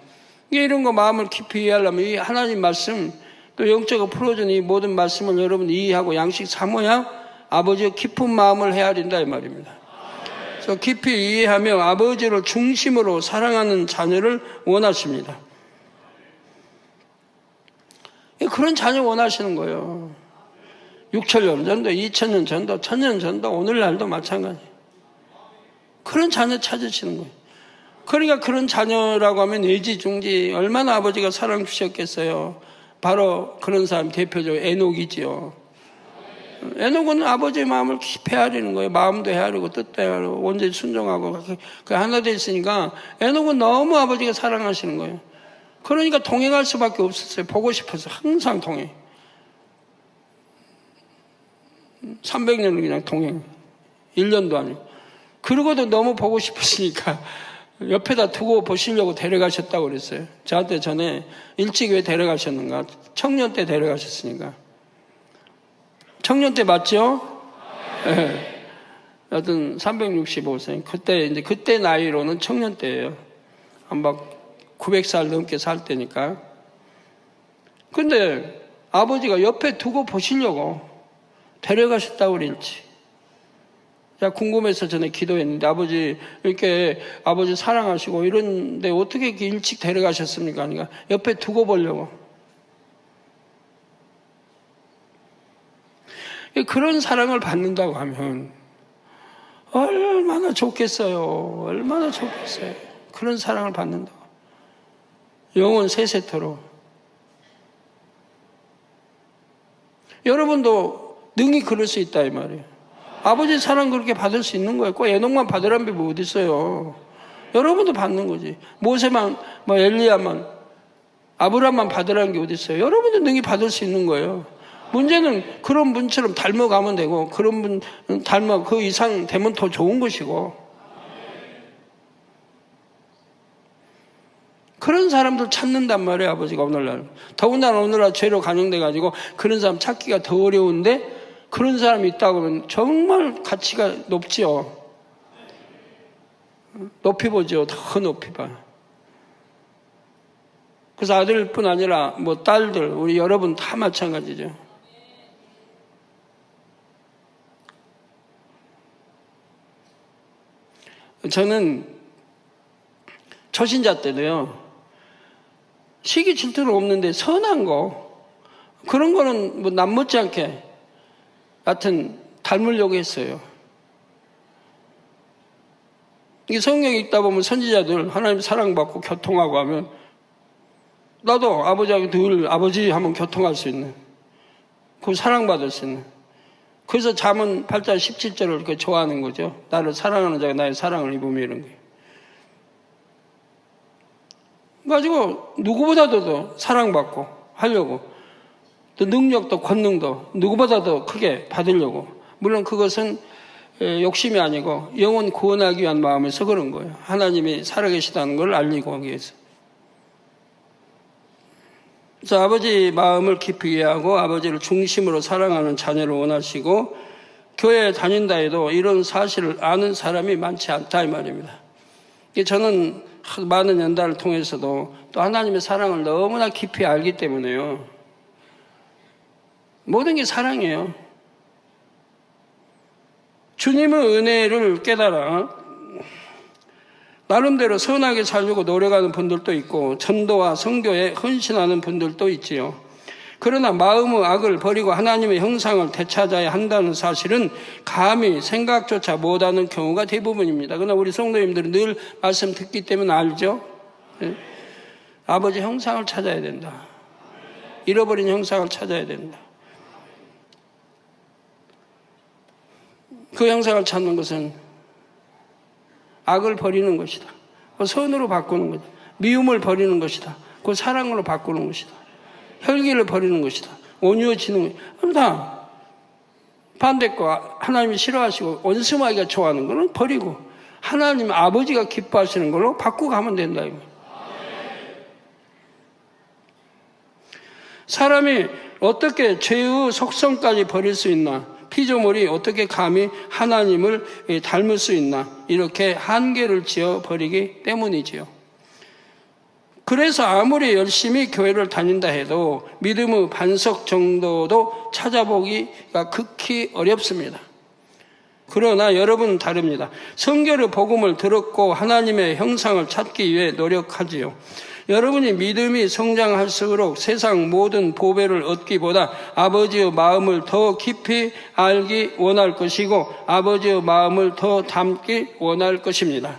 이런 거 마음을 깊이 이해하려면 이 하나님 말씀 또 영적으로 풀어준 이 모든 말씀을 여러분 이해하고 양식 삼아야 아버지의 깊은 마음을 헤아린다 이 말입니다. 그래서 깊이 이해하며 아버지를 중심으로 사랑하는 자녀를 원하십니다. 그런 자녀 원하시는 거예요. 6천년 전도, 2000년 전도, 1000년 전도, 오늘날도 마찬가지. 그런 자녀 찾으시는 거예요. 그러니까 그런 자녀라고 하면 애지중지 얼마나 아버지가 사랑 주셨겠어요. 바로 그런 사람 대표적으로 에녹이지요. 에녹은 아버지의 마음을 깊이 헤아리는 거예요. 마음도 헤아리고 뜻도 헤아리고 온전히 순종하고 그 하나 돼 있으니까 에녹은 너무 아버지가 사랑하시는 거예요. 그러니까 동행할 수밖에 없었어요. 보고 싶어서 항상 동행. 300년을 그냥 동행. 1년도 아니고. 그러고도 너무 보고 싶으시니까 옆에다 두고 보시려고 데려가셨다고 그랬어요. 저한테 전에 일찍 왜 데려가셨는가? 청년 때 데려가셨으니까. 청년 때 맞죠? 네. 여튼 365세. 그때 나이로는 청년 때예요. 막 900살 넘게 살 때니까. 근데 아버지가 옆에 두고 보시려고 데려가셨다고 그랬지. 자, 궁금해서 전에 기도했는데, 아버지, 이렇게 아버지 사랑하시고 이런데 어떻게 이렇게 일찍 데려가셨습니까? 그러니까 옆에 두고 보려고. 그런 사랑을 받는다고 하면 얼마나 좋겠어요. 얼마나 좋겠어요. 그런 사랑을 받는다고. 영원 세세토록. 여러분도 능히 그럴 수 있다 이 말이에요. 아버지 사랑 그렇게 받을 수 있는 거예요. 꼭 애녹만 받으라는 게 뭐 어디 있어요. 여러분도 받는 거지. 모세만, 엘리야만, 아브라함만 받으라는 게 어디 있어요. 여러분도 능히 받을 수 있는 거예요. 문제는 그런 분처럼 닮아가면 되고, 그런 분 닮아 그 이상 되면 더 좋은 것이고, 그런 사람들 찾는단 말이에요. 아버지가 오늘날. 더군다나 오늘날 죄로 간영돼가지고 그런 사람 찾기가 더 어려운데, 그런 사람이 있다고 하면 정말 가치가 높지요. 높이 보죠. 더 높이 봐요. 그래서 아들뿐 아니라 딸들, 우리 여러분 다 마찬가지죠. 저는 초신자 때도요, 시기 질투는 없는데 선한 거, 그런 거는 남 못지않게 하여튼 닮으려고 했어요. 이 성경에 있다 보면 선지자들 하나님 사랑받고 교통하고 하면 나도 아버지하고 늘 아버지 하면 교통할 수 있는, 그 사랑받을 수 있는. 그래서 잠언 8장 17절을 이렇게 좋아하는 거죠. 나를 사랑하는 자가 나의 사랑을 입으며 이런 거예요. 가지고 누구보다도 더 사랑받고 하려고, 또 능력도 권능도 누구보다도 크게 받으려고. 물론 그것은 욕심이 아니고 영혼 구원하기 위한 마음에서 그런 거예요. 하나님이 살아계시다는 걸 알리고 하기 위해서. 그래서 아버지 마음을 깊이 이해하고 아버지를 중심으로 사랑하는 자녀를 원하시고, 교회에 다닌다 해도 이런 사실을 아는 사람이 많지 않다 이 말입니다. 저는 많은 연단을 통해서도 또 하나님의 사랑을 너무나 깊이 알기 때문에요. 모든 게 사랑이에요. 주님의 은혜를 깨달아 나름대로 선하게 살려고 노력하는 분들도 있고 전도와 선교에 헌신하는 분들도 있지요. 그러나 마음의 악을 버리고 하나님의 형상을 되찾아야 한다는 사실은 감히 생각조차 못하는 경우가 대부분입니다. 그러나 우리 성도님들은 늘 말씀 듣기 때문에 알죠. 아버지 형상을 찾아야 된다. 잃어버린 형상을 찾아야 된다. 그 형상을 찾는 것은 악을 버리는 것이다. 선으로 바꾸는 것이다. 미움을 버리는 것이다. 그 사랑으로 바꾸는 것이다. 혈기를 버리는 것이다. 온유해지는 것이다. 다 반대과 하나님이 싫어하시고 원수마귀가 좋아하는 것은 버리고 하나님 아버지가 기뻐하시는 걸로 바꾸고 가면 된다. 사람이 어떻게 죄의 속성까지 버릴 수 있나? 피조물이 어떻게 감히 하나님을 닮을 수 있나? 이렇게 한계를 지어 버리기 때문이지요. 그래서 아무리 열심히 교회를 다닌다 해도 믿음의 반석 정도도 찾아보기가 극히 어렵습니다. 그러나 여러분은 다릅니다. 성경의 복음을 들었고 하나님의 형상을 찾기 위해 노력하지요. 여러분이 믿음이 성장할수록 세상 모든 보배를 얻기보다 아버지의 마음을 더 깊이 알기 원할 것이고 아버지의 마음을 더 담기 원할 것입니다.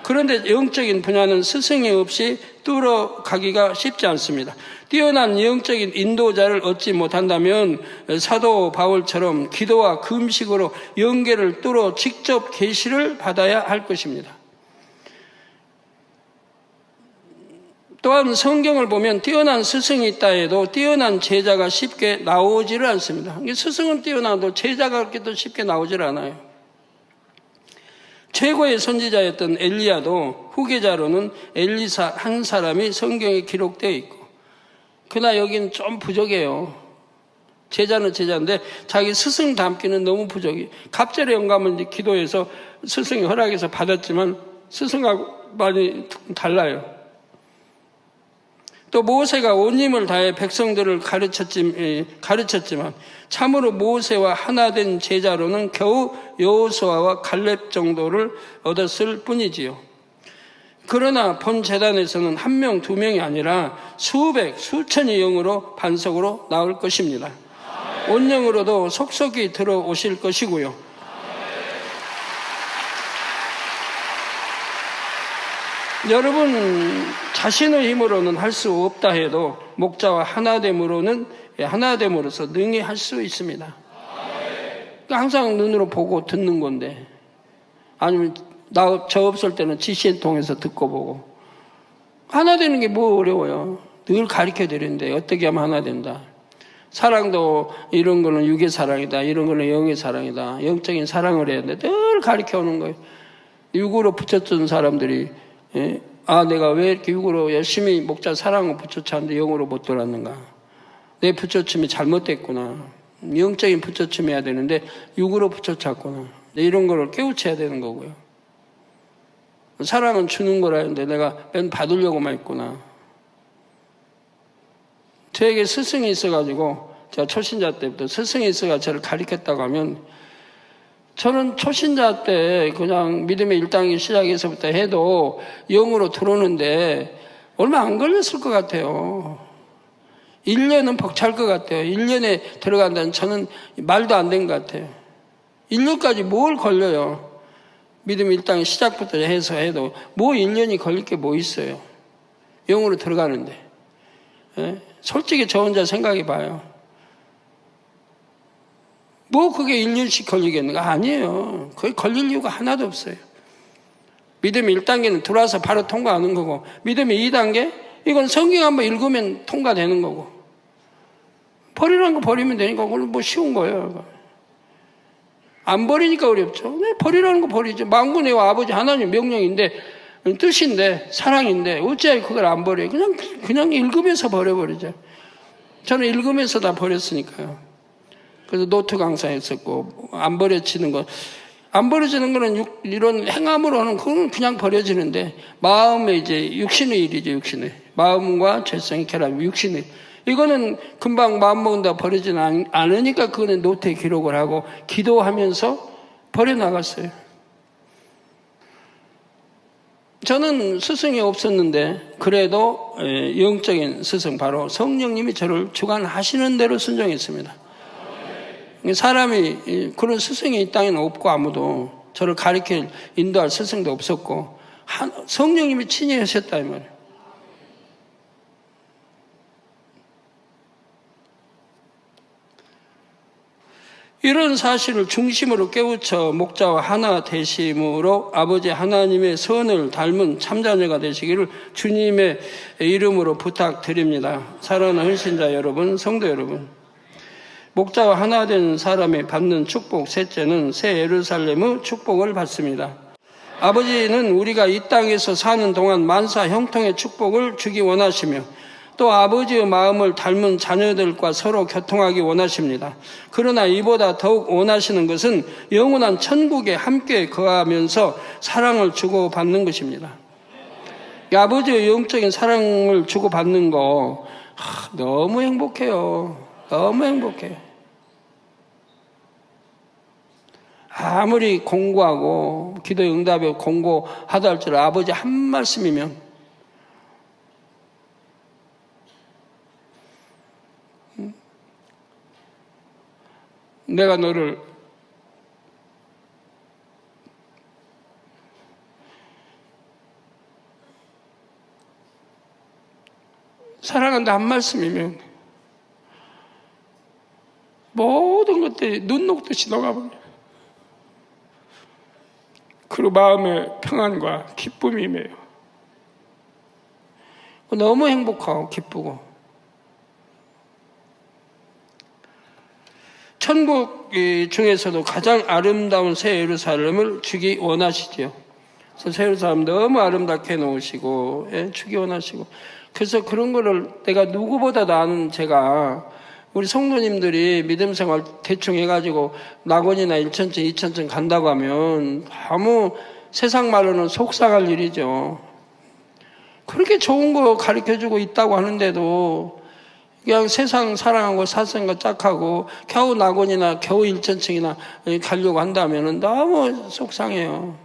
그런데 영적인 분야는 스승이 없이 뚫어가기가 쉽지 않습니다. 뛰어난 영적인 인도자를 얻지 못한다면 사도 바울처럼 기도와 금식으로 영계를 뚫어 직접 계시를 받아야 할 것입니다. 또한 성경을 보면 뛰어난 스승이 있다 해도 뛰어난 제자가 쉽게 나오지를 않습니다. 스승은 뛰어나도 제자가 그렇게 또 쉽게 나오질 않아요. 최고의 선지자였던 엘리야도 후계자로는 엘리사 한 사람이 성경에 기록되어 있고, 그러나 여기는 좀 부족해요. 제자는 제자인데 자기 스승 닮기는 너무 부족해요. 갑절의 영감을 이제 기도해서 스승이 허락해서 받았지만 스승하고 많이 달라요. 또 모세가 온 힘을 다해 백성들을 가르쳤지만 참으로 모세와 하나 된 제자로는 겨우 여호수아와 갈렙 정도를 얻었을 뿐이지요. 그러나 본 제단에서는 한 명, 두 명이 아니라 수백, 수천의 영으로 반석으로 나올 것입니다. 온 영으로도 속속이 들어오실 것이고요. 여러분 자신의 힘으로는 할 수 없다 해도 목자와 하나됨으로서 능히 할 수 있습니다. 항상 눈으로 보고 듣는 건데, 아니면 저 없을 때는 지시를 통해서 듣고 보고. 하나 되는 게 뭐 어려워요. 늘 가르쳐 드리는데 어떻게 하면 하나 된다. 사랑도 이런 거는 육의 사랑이다, 이런 거는 영의 사랑이다, 영적인 사랑을 해야 되는데 늘 가르쳐 오는 거예요. 육으로 붙였던 사람들이 내가 왜 이렇게 육으로 열심히 목자 사랑을 붙여쳤는데 영으로 못 돌았는가. 내 붙여침이 잘못됐구나. 영적인 붙여침해야 되는데 육으로 붙여쳤구나. 이런 거를 깨우쳐야 되는 거고요. 사랑은 주는 거라 했는데 내가 맨 받으려고만 했구나. 저에게 스승이 있어가지고, 제가 초신자 때부터 스승이 있어가 저를 가르쳤다고 하면, 저는 초신자 때 그냥 믿음의 1단계 시작해서부터 해도 영으로 들어오는데 얼마 안 걸렸을 것 같아요. 1년은 벅찰 것 같아요. 1년에 들어간다는 저는 말도 안 된 것 같아요. 1년까지 뭘 걸려요. 믿음 1단계 시작부터 해서 해도 뭐 1년이 걸릴 게 뭐 있어요. 영으로 들어가는데. 솔직히 저 혼자 생각해 봐요. 뭐 그게 1년씩 걸리겠는가? 아니에요. 그게 걸릴 이유가 하나도 없어요. 믿음의 1단계는 들어와서 바로 통과하는 거고, 믿음의 2단계? 이건 성경 한번 읽으면 통과되는 거고, 버리라는 거 버리면 되니까 그건 뭐 쉬운 거예요. 안 버리니까 어렵죠. 네, 버리라는 거 버리죠. 만군의 아버지 하나님 명령인데, 뜻인데, 사랑인데 어찌하여 그걸 안 버려요. 그냥 읽으면서 버려버리죠. 저는 읽으면서 다 버렸으니까요. 그래서 노트 강사했었고, 안 버려지는 거는 이런 행함으로는 그건 그냥 버려지는데, 마음의 이제 육신의 일이죠, 육신의. 마음과 죄성의 결합, 육신의. 이거는 금방 마음 먹는다 버리지는 않으니까 그거는 노트에 기록을 하고, 기도하면서 버려나갔어요. 저는 스승이 없었는데, 그래도 영적인 스승, 바로 성령님이 저를 주관하시는 대로 순종했습니다. 사람이, 그런 스승이 이 땅에는 없고 아무도 저를 가르쳐 인도할 스승도 없었고 성령님이 친히 하셨다 이 말이에요. 이런 사실을 중심으로 깨우쳐 목자와 하나 되심으로 아버지 하나님의 선을 닮은 참자녀가 되시기를 주님의 이름으로 부탁드립니다. 사랑하는 헌신자 여러분, 성도 여러분, 목자와 하나 된 사람이 받는 축복 셋째는 새 예루살렘의 축복을 받습니다. 아버지는 우리가 이 땅에서 사는 동안 만사 형통의 축복을 주기 원하시며 또 아버지의 마음을 닮은 자녀들과 서로 교통하기 원하십니다. 그러나 이보다 더욱 원하시는 것은 영원한 천국에 함께 거하면서 사랑을 주고받는 것입니다. 아버지의 영적인 사랑을 주고받는 거 너무 행복해요. 너무 행복해요. 아무리 공고하고 기도 응답에 공고하다 할지라도 아버지 한 말씀이면 내가 너를 사랑한다 한 말씀이면 모든 것들이 눈 녹듯이 녹아버려요. 그리고 마음의 평안과 기쁨이 임해요. 너무 행복하고 기쁘고 천국 중에서도 가장 아름다운 새 예루살렘을 주기 원하시지요. 그래서 새 예루살렘 너무 아름답게 놓으시고 주기 원하시고 그래서 그런 거를 내가 누구보다도 아는 제가 우리 성도님들이 믿음 생활 대충 해가지고 낙원이나 1천층, 2천층 간다고 하면 너무 세상 말로는 속상할 일이죠. 그렇게 좋은 거 가르쳐주고 있다고 하는데도 그냥 세상 사랑하고 사생과 짝하고 겨우 낙원이나 겨우 일천층이나 가려고 한다면 너무 속상해요.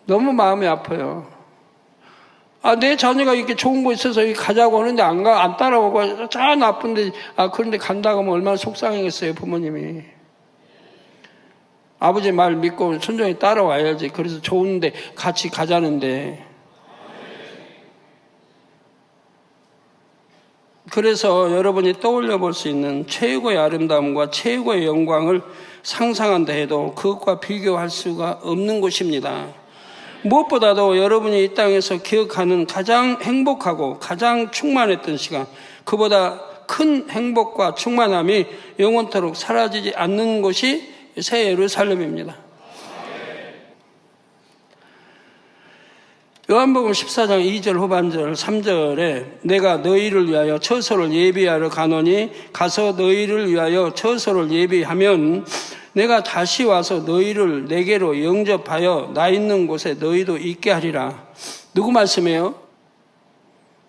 너무 마음이 아파요. 내 자녀가 이렇게 좋은 거 있어서 여기 가자고 하는데 안 따라오고, 나쁜데, 그런데 간다고 하면 얼마나 속상하겠어요, 부모님이. 아버지 말 믿고 순종히 따라와야지. 그래서 좋은데 같이 가자는데. 그래서 여러분이 떠올려 볼 수 있는 최고의 아름다움과 최고의 영광을 상상한다 해도 그것과 비교할 수가 없는 곳입니다. 무엇보다도 여러분이 이 땅에서 기억하는 가장 행복하고 가장 충만했던 시간, 그보다 큰 행복과 충만함이 영원토록 사라지지 않는 곳이 새 예루살렘입니다. 요한복음 14장 2절 후반절 3절에 내가 너희를 위하여 처소를 예비하러 가노니 가서 너희를 위하여 처소를 예비하면 내가 다시 와서 너희를 내게로 영접하여 나 있는 곳에 너희도 있게 하리라. 누구 말씀이에요?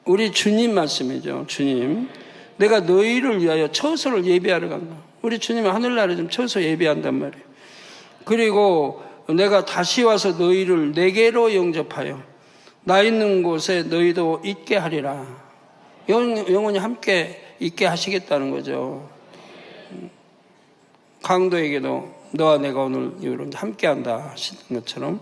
우리 주님 말씀이죠. 주님. 내가 너희를 위하여 처소를 예비하러 간다. 우리 주님은 하늘나라에 좀 처소 예비한단 말이에요. 그리고 내가 다시 와서 너희를 내게로 영접하여 나 있는 곳에 너희도 있게 하리라. 영원히 함께 있게 하시겠다는 거죠. 강도에게도 너와 내가 오늘 이후로 함께한다 하시는 것처럼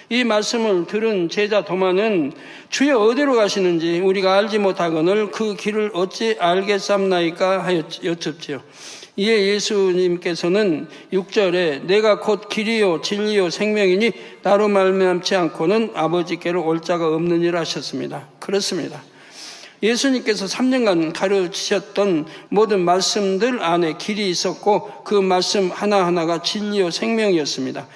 이 말씀을 들은 제자 도마는 주여 어디로 가시는지 우리가 알지 못하거늘 그 길을 어찌 알겠삼나이까 하여 여쭙지요. 이에 예수님께서는 6절에 내가 곧 길이요 진리요 생명이니 나로 말미암지 않고는 아버지께로 올 자가 없느니라 하셨습니다. 그렇습니다. 예수님께서 3년간 가르치셨던 모든 말씀들 안에 길이 있었고 그 말씀 하나하나가 진리요 생명이었습니다.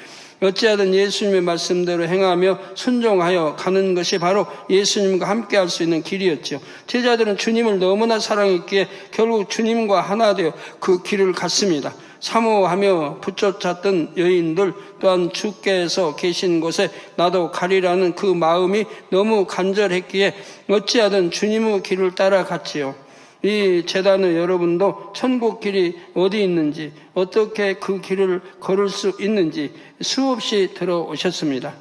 어찌하든 예수님의 말씀대로 행하며 순종하여 가는 것이 바로 예수님과 함께 할 수 있는 길이었죠. 제자들은 주님을 너무나 사랑했기에 결국 주님과 하나 되어 그 길을 갔습니다. 사모하며 붙쫓았던 여인들 또한 주께서 계신 곳에 나도 가리라는 그 마음이 너무 간절했기에 어찌하든 주님의 길을 따라갔지요. 이 재단의 여러분도 천국 길이 어디 있는지 어떻게 그 길을 걸을 수 있는지 수없이 들어오셨습니다.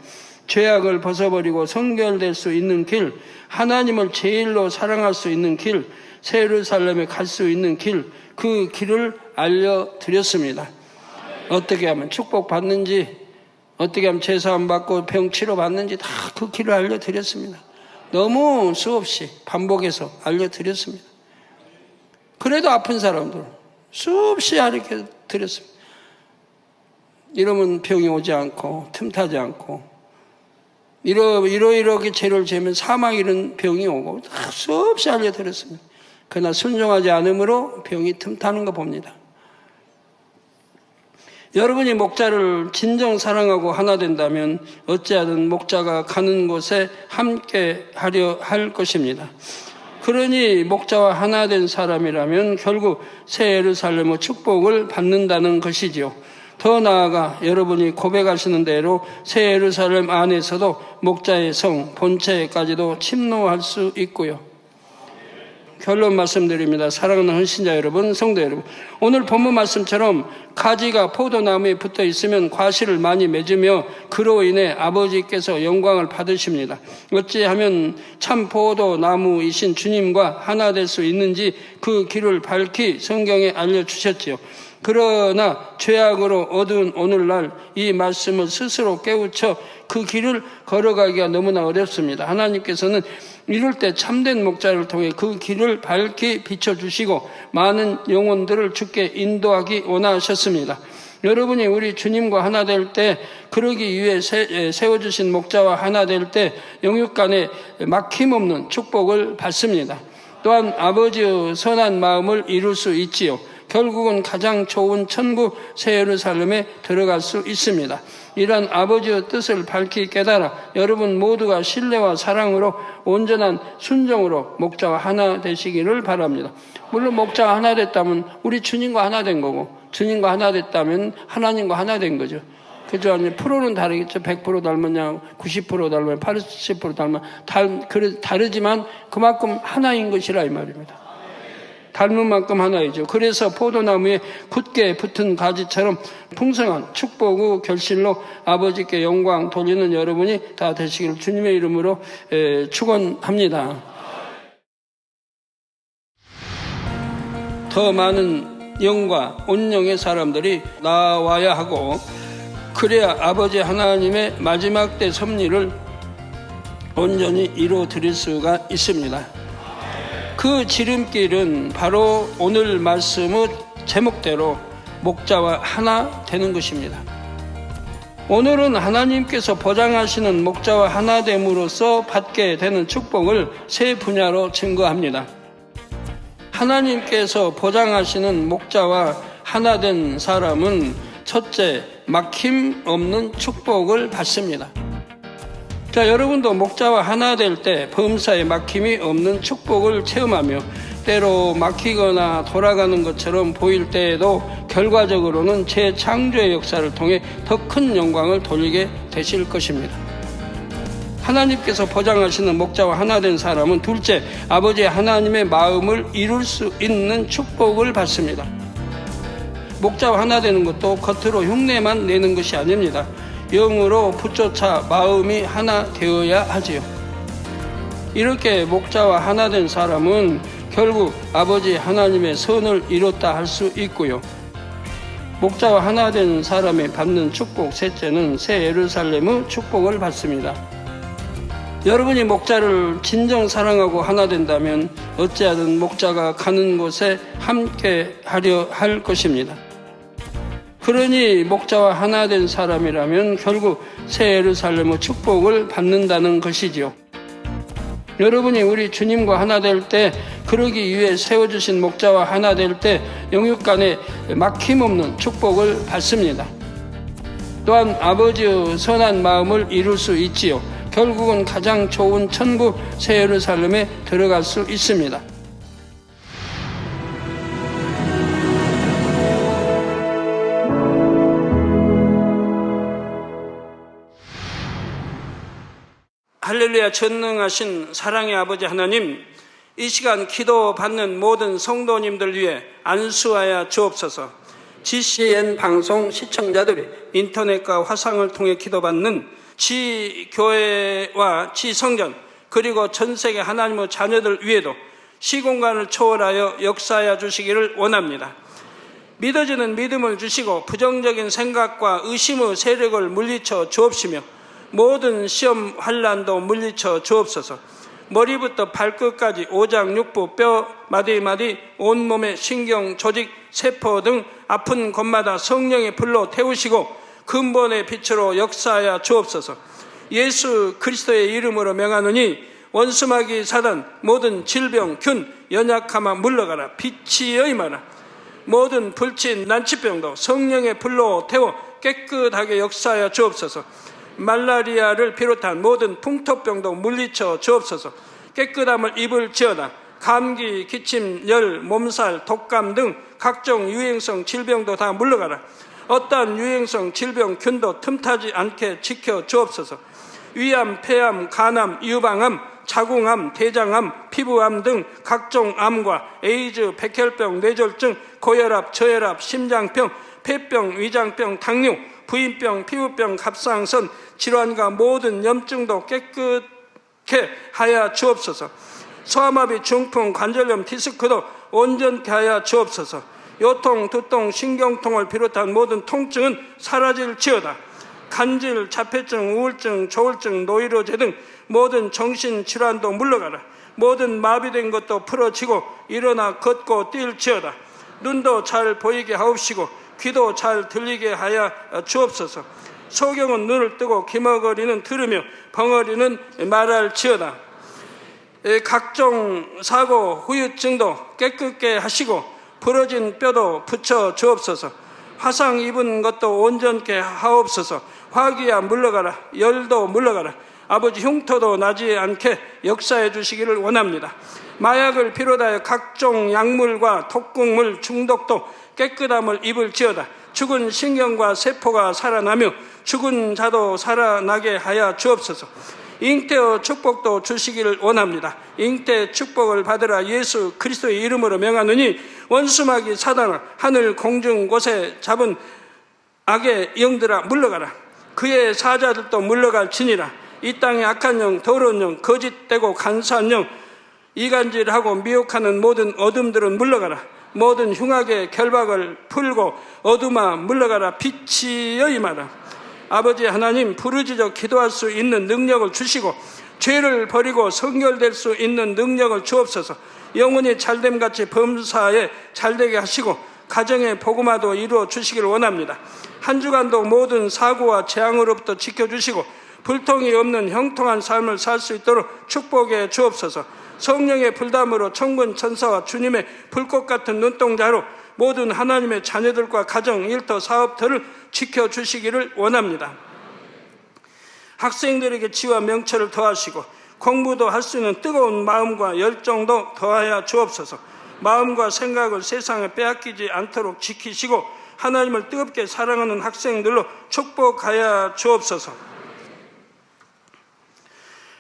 죄악을 벗어버리고 성결될 수 있는 길, 하나님을 제일로 사랑할 수 있는 길, 새 예루살렘에 갈 수 있는 길, 그 길을 알려드렸습니다. 어떻게 하면 축복받는지, 어떻게 하면 제사함 받고 병 치료받는지 다 그 길을 알려드렸습니다. 너무 수없이 반복해서 알려드렸습니다. 그래도 아픈 사람들 수없이 알려드렸습니다. 이러면 병이 오지 않고 틈타지 않고 이러이러하게 죄를 지으면 사망 이런 병이 오고 수없이 알려드렸습니다. 그러나 순종하지 않으므로 병이 틈타는 거 봅니다. 여러분이 목자를 진정 사랑하고 하나 된다면 어찌하든 목자가 가는 곳에 함께 하려 할 것입니다. 그러니 목자와 하나 된 사람이라면 결국 새 예루살렘의 축복을 받는다는 것이지요. 더 나아가 여러분이 고백하시는 대로 새 예루살렘 안에서도 목자의 성 본체까지도 침노할 수 있고요. 결론 말씀드립니다. 사랑하는 헌신자 여러분, 성도 여러분, 오늘 본문 말씀처럼 가지가 포도나무에 붙어 있으면 과실을 많이 맺으며 그로 인해 아버지께서 영광을 받으십니다. 어찌하면 참 포도나무이신 주님과 하나 될 수 있는지 그 길을 밝히 성경에 알려주셨지요. 그러나 죄악으로 어두운 오늘날 이 말씀을 스스로 깨우쳐 그 길을 걸어가기가 너무나 어렵습니다. 하나님께서는 이럴 때 참된 목자를 통해 그 길을 밝히 비춰주시고 많은 영혼들을 주께 인도하기 원하셨습니다. 여러분이 우리 주님과 하나 될 때, 그러기 위해 세워주신 목자와 하나 될 때 영육간에 막힘없는 축복을 받습니다. 또한 아버지의 선한 마음을 이룰 수 있지요. 결국은 가장 좋은 천국 새 예루살렘에 들어갈 수 있습니다. 이런 아버지의 뜻을 밝히 깨달아 여러분 모두가 신뢰와 사랑으로 온전한 순종으로 목자와 하나 되시기를 바랍니다. 물론 목자와 하나 됐다면 우리 주님과 하나 된 거고, 주님과 하나 됐다면 하나님과 하나 된 거죠. 그죠? 아니, 프로는 다르겠죠. 100% 닮았냐, 90% 닮았냐, 80% 닮았냐. 다르지만 그만큼 하나인 것이라 이 말입니다. 닮은 만큼 하나이죠. 그래서 포도나무에 굳게 붙은 가지처럼 풍성한 축복의 결실로 아버지께 영광 돌리는 여러분이 다 되시기를 주님의 이름으로 축원합니다. 더 많은 영과 온영의 사람들이 나와야 하고, 그래야 아버지 하나님의 마지막 때 섭리를 온전히 이루어 드릴 수가 있습니다. 그 지름길은 바로 오늘 말씀의 제목대로 목자와 하나 되는 것입니다. 오늘은 하나님께서 보장하시는 목자와 하나 됨으로써 받게 되는 축복을 세 분야로 증거합니다. 하나님께서 보장하시는 목자와 하나 된 사람은 첫째, 막힘 없는 축복을 받습니다. 자, 여러분도 목자와 하나 될 때 범사에 막힘이 없는 축복을 체험하며 때로 막히거나 돌아가는 것처럼 보일 때에도 결과적으로는 재창조의 역사를 통해 더 큰 영광을 돌리게 되실 것입니다. 하나님께서 보장하시는 목자와 하나 된 사람은 둘째, 아버지 하나님의 마음을 이룰 수 있는 축복을 받습니다. 목자와 하나 되는 것도 겉으로 흉내만 내는 것이 아닙니다. 영으로 붙조차 마음이 하나 되어야 하지요. 이렇게 목자와 하나 된 사람은 결국 아버지 하나님의 선을 이뤘다 할 수 있고요. 목자와 하나 된 사람이 받는 축복 셋째는 새 예루살렘의 축복을 받습니다. 여러분이 목자를 진정 사랑하고 하나 된다면 어찌하든 목자가 가는 곳에 함께 하려 할 것입니다. 그러니 목자와 하나 된 사람이라면 결국 새 예루살렘의 축복을 받는다는 것이지요. 여러분이 우리 주님과 하나 될 때, 그러기 위해 세워주신 목자와 하나 될 때 영육간에 막힘없는 축복을 받습니다. 또한 아버지의 선한 마음을 이룰 수 있지요. 결국은 가장 좋은 천국 새 예루살렘에 들어갈 수 있습니다. 할렐루야. 전능하신 사랑의 아버지 하나님, 이 시간 기도 받는 모든 성도님들 위해 안수하여 주옵소서. GCN 방송 시청자들이 인터넷과 화상을 통해 기도받는 지교회와 지성전 그리고 전세계 하나님의 자녀들 위에도 시공간을 초월하여 역사하여 주시기를 원합니다. 믿어지는 믿음을 주시고 부정적인 생각과 의심의 세력을 물리쳐 주옵시며 모든 시험 환난도 물리쳐 주옵소서. 머리부터 발끝까지 오장 육부 뼈 마디마디 온몸의 신경 조직 세포 등 아픈 곳마다 성령의 불로 태우시고 근본의 빛으로 역사하여 주옵소서. 예수 그리스도의 이름으로 명하노니 원수마귀 사단 모든 질병 균 연약함아 물러가라. 빛이 임하라. 모든 불친 난치병도 성령의 불로 태워 깨끗하게 역사하여 주옵소서. 말라리아를 비롯한 모든 풍토병도 물리쳐 주옵소서. 깨끗함을 입을지어다. 감기, 기침, 열, 몸살, 독감 등 각종 유행성 질병도 다 물러가라. 어떠한 유행성 질병 균도 틈타지 않게 지켜 주옵소서. 위암, 폐암, 간암, 유방암, 자궁암, 대장암, 피부암 등 각종 암과 에이즈, 백혈병, 뇌졸중, 고혈압, 저혈압, 심장병, 폐병, 위장병, 당뇨, 부인병, 피부병, 갑상선, 질환과 모든 염증도 깨끗게 하여 주옵소서. 소아마비, 중풍, 관절염, 디스크도 온전케 하여 주옵소서. 요통, 두통, 신경통을 비롯한 모든 통증은 사라질지어다. 간질, 자폐증, 우울증, 조울증, 노이로제 등 모든 정신질환도 물러가라. 모든 마비된 것도 풀어지고 일어나 걷고 뛸지어다. 눈도 잘 보이게 하옵시고 귀도 잘 들리게 하여 주옵소서. 소경은 눈을 뜨고 기머거리는 들으며 벙어리는 말할지어다. 각종 사고, 후유증도 깨끗게 하시고 부러진 뼈도 붙여 주옵소서. 화상 입은 것도 온전케 하옵소서. 화기야 물러가라. 열도 물러가라. 아버지 흉터도 나지 않게 역사해 주시기를 원합니다. 마약을 비롯하여 각종 약물과 독극물 중독도 깨끗함을 입을지어다. 죽은 신경과 세포가 살아나며 죽은 자도 살아나게 하여 주옵소서. 잉태의 축복도 주시기를 원합니다. 잉태 축복을 받으라 예수 그리스도의 이름으로 명하노니 원수마귀 사단아 하늘 공중 곳에 잡은 악의 영들아 물러가라. 그의 사자들도 물러갈지니라. 이 땅의 악한 영, 더러운 영, 거짓되고 간사한 영, 이간질하고 미혹하는 모든 어둠들은 물러가라. 모든 흉악의 결박을 풀고 어둠아 물러가라. 빛이여 임하라. 아버지 하나님, 부르짖어 기도할 수 있는 능력을 주시고 죄를 버리고 성결될 수 있는 능력을 주옵소서. 영혼이 잘됨같이 범사에 잘되게 하시고 가정의 복음화도 이루어 주시길 원합니다. 한 주간도 모든 사고와 재앙으로부터 지켜주시고 불통이 없는 형통한 삶을 살 수 있도록 축복해 주옵소서. 성령의 불담으로 천군 천사와 주님의 불꽃 같은 눈동자로 모든 하나님의 자녀들과 가정, 일터, 사업들을 지켜주시기를 원합니다. 학생들에게 지와 명철을 더하시고 공부도 할 수 있는 뜨거운 마음과 열정도 더하여 주옵소서. 마음과 생각을 세상에 빼앗기지 않도록 지키시고 하나님을 뜨겁게 사랑하는 학생들로 축복하여 주옵소서.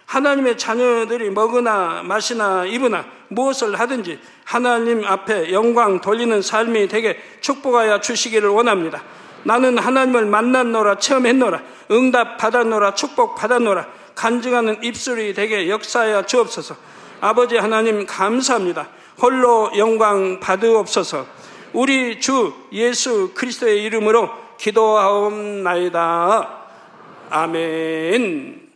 하나님의 자녀들이 먹으나 마시나 입으나 무엇을 하든지 하나님 앞에 영광 돌리는 삶이 되게 축복하여 주시기를 원합니다. 나는 하나님을 만났노라, 체험했노라, 응답 받았노라, 축복 받았노라, 간증하는 입술이 되게 역사하여 주옵소서. 아버지 하나님 감사합니다. 홀로 영광 받으옵소서. 우리 주 예수 그리스도의 이름으로 기도하옵나이다. 아멘.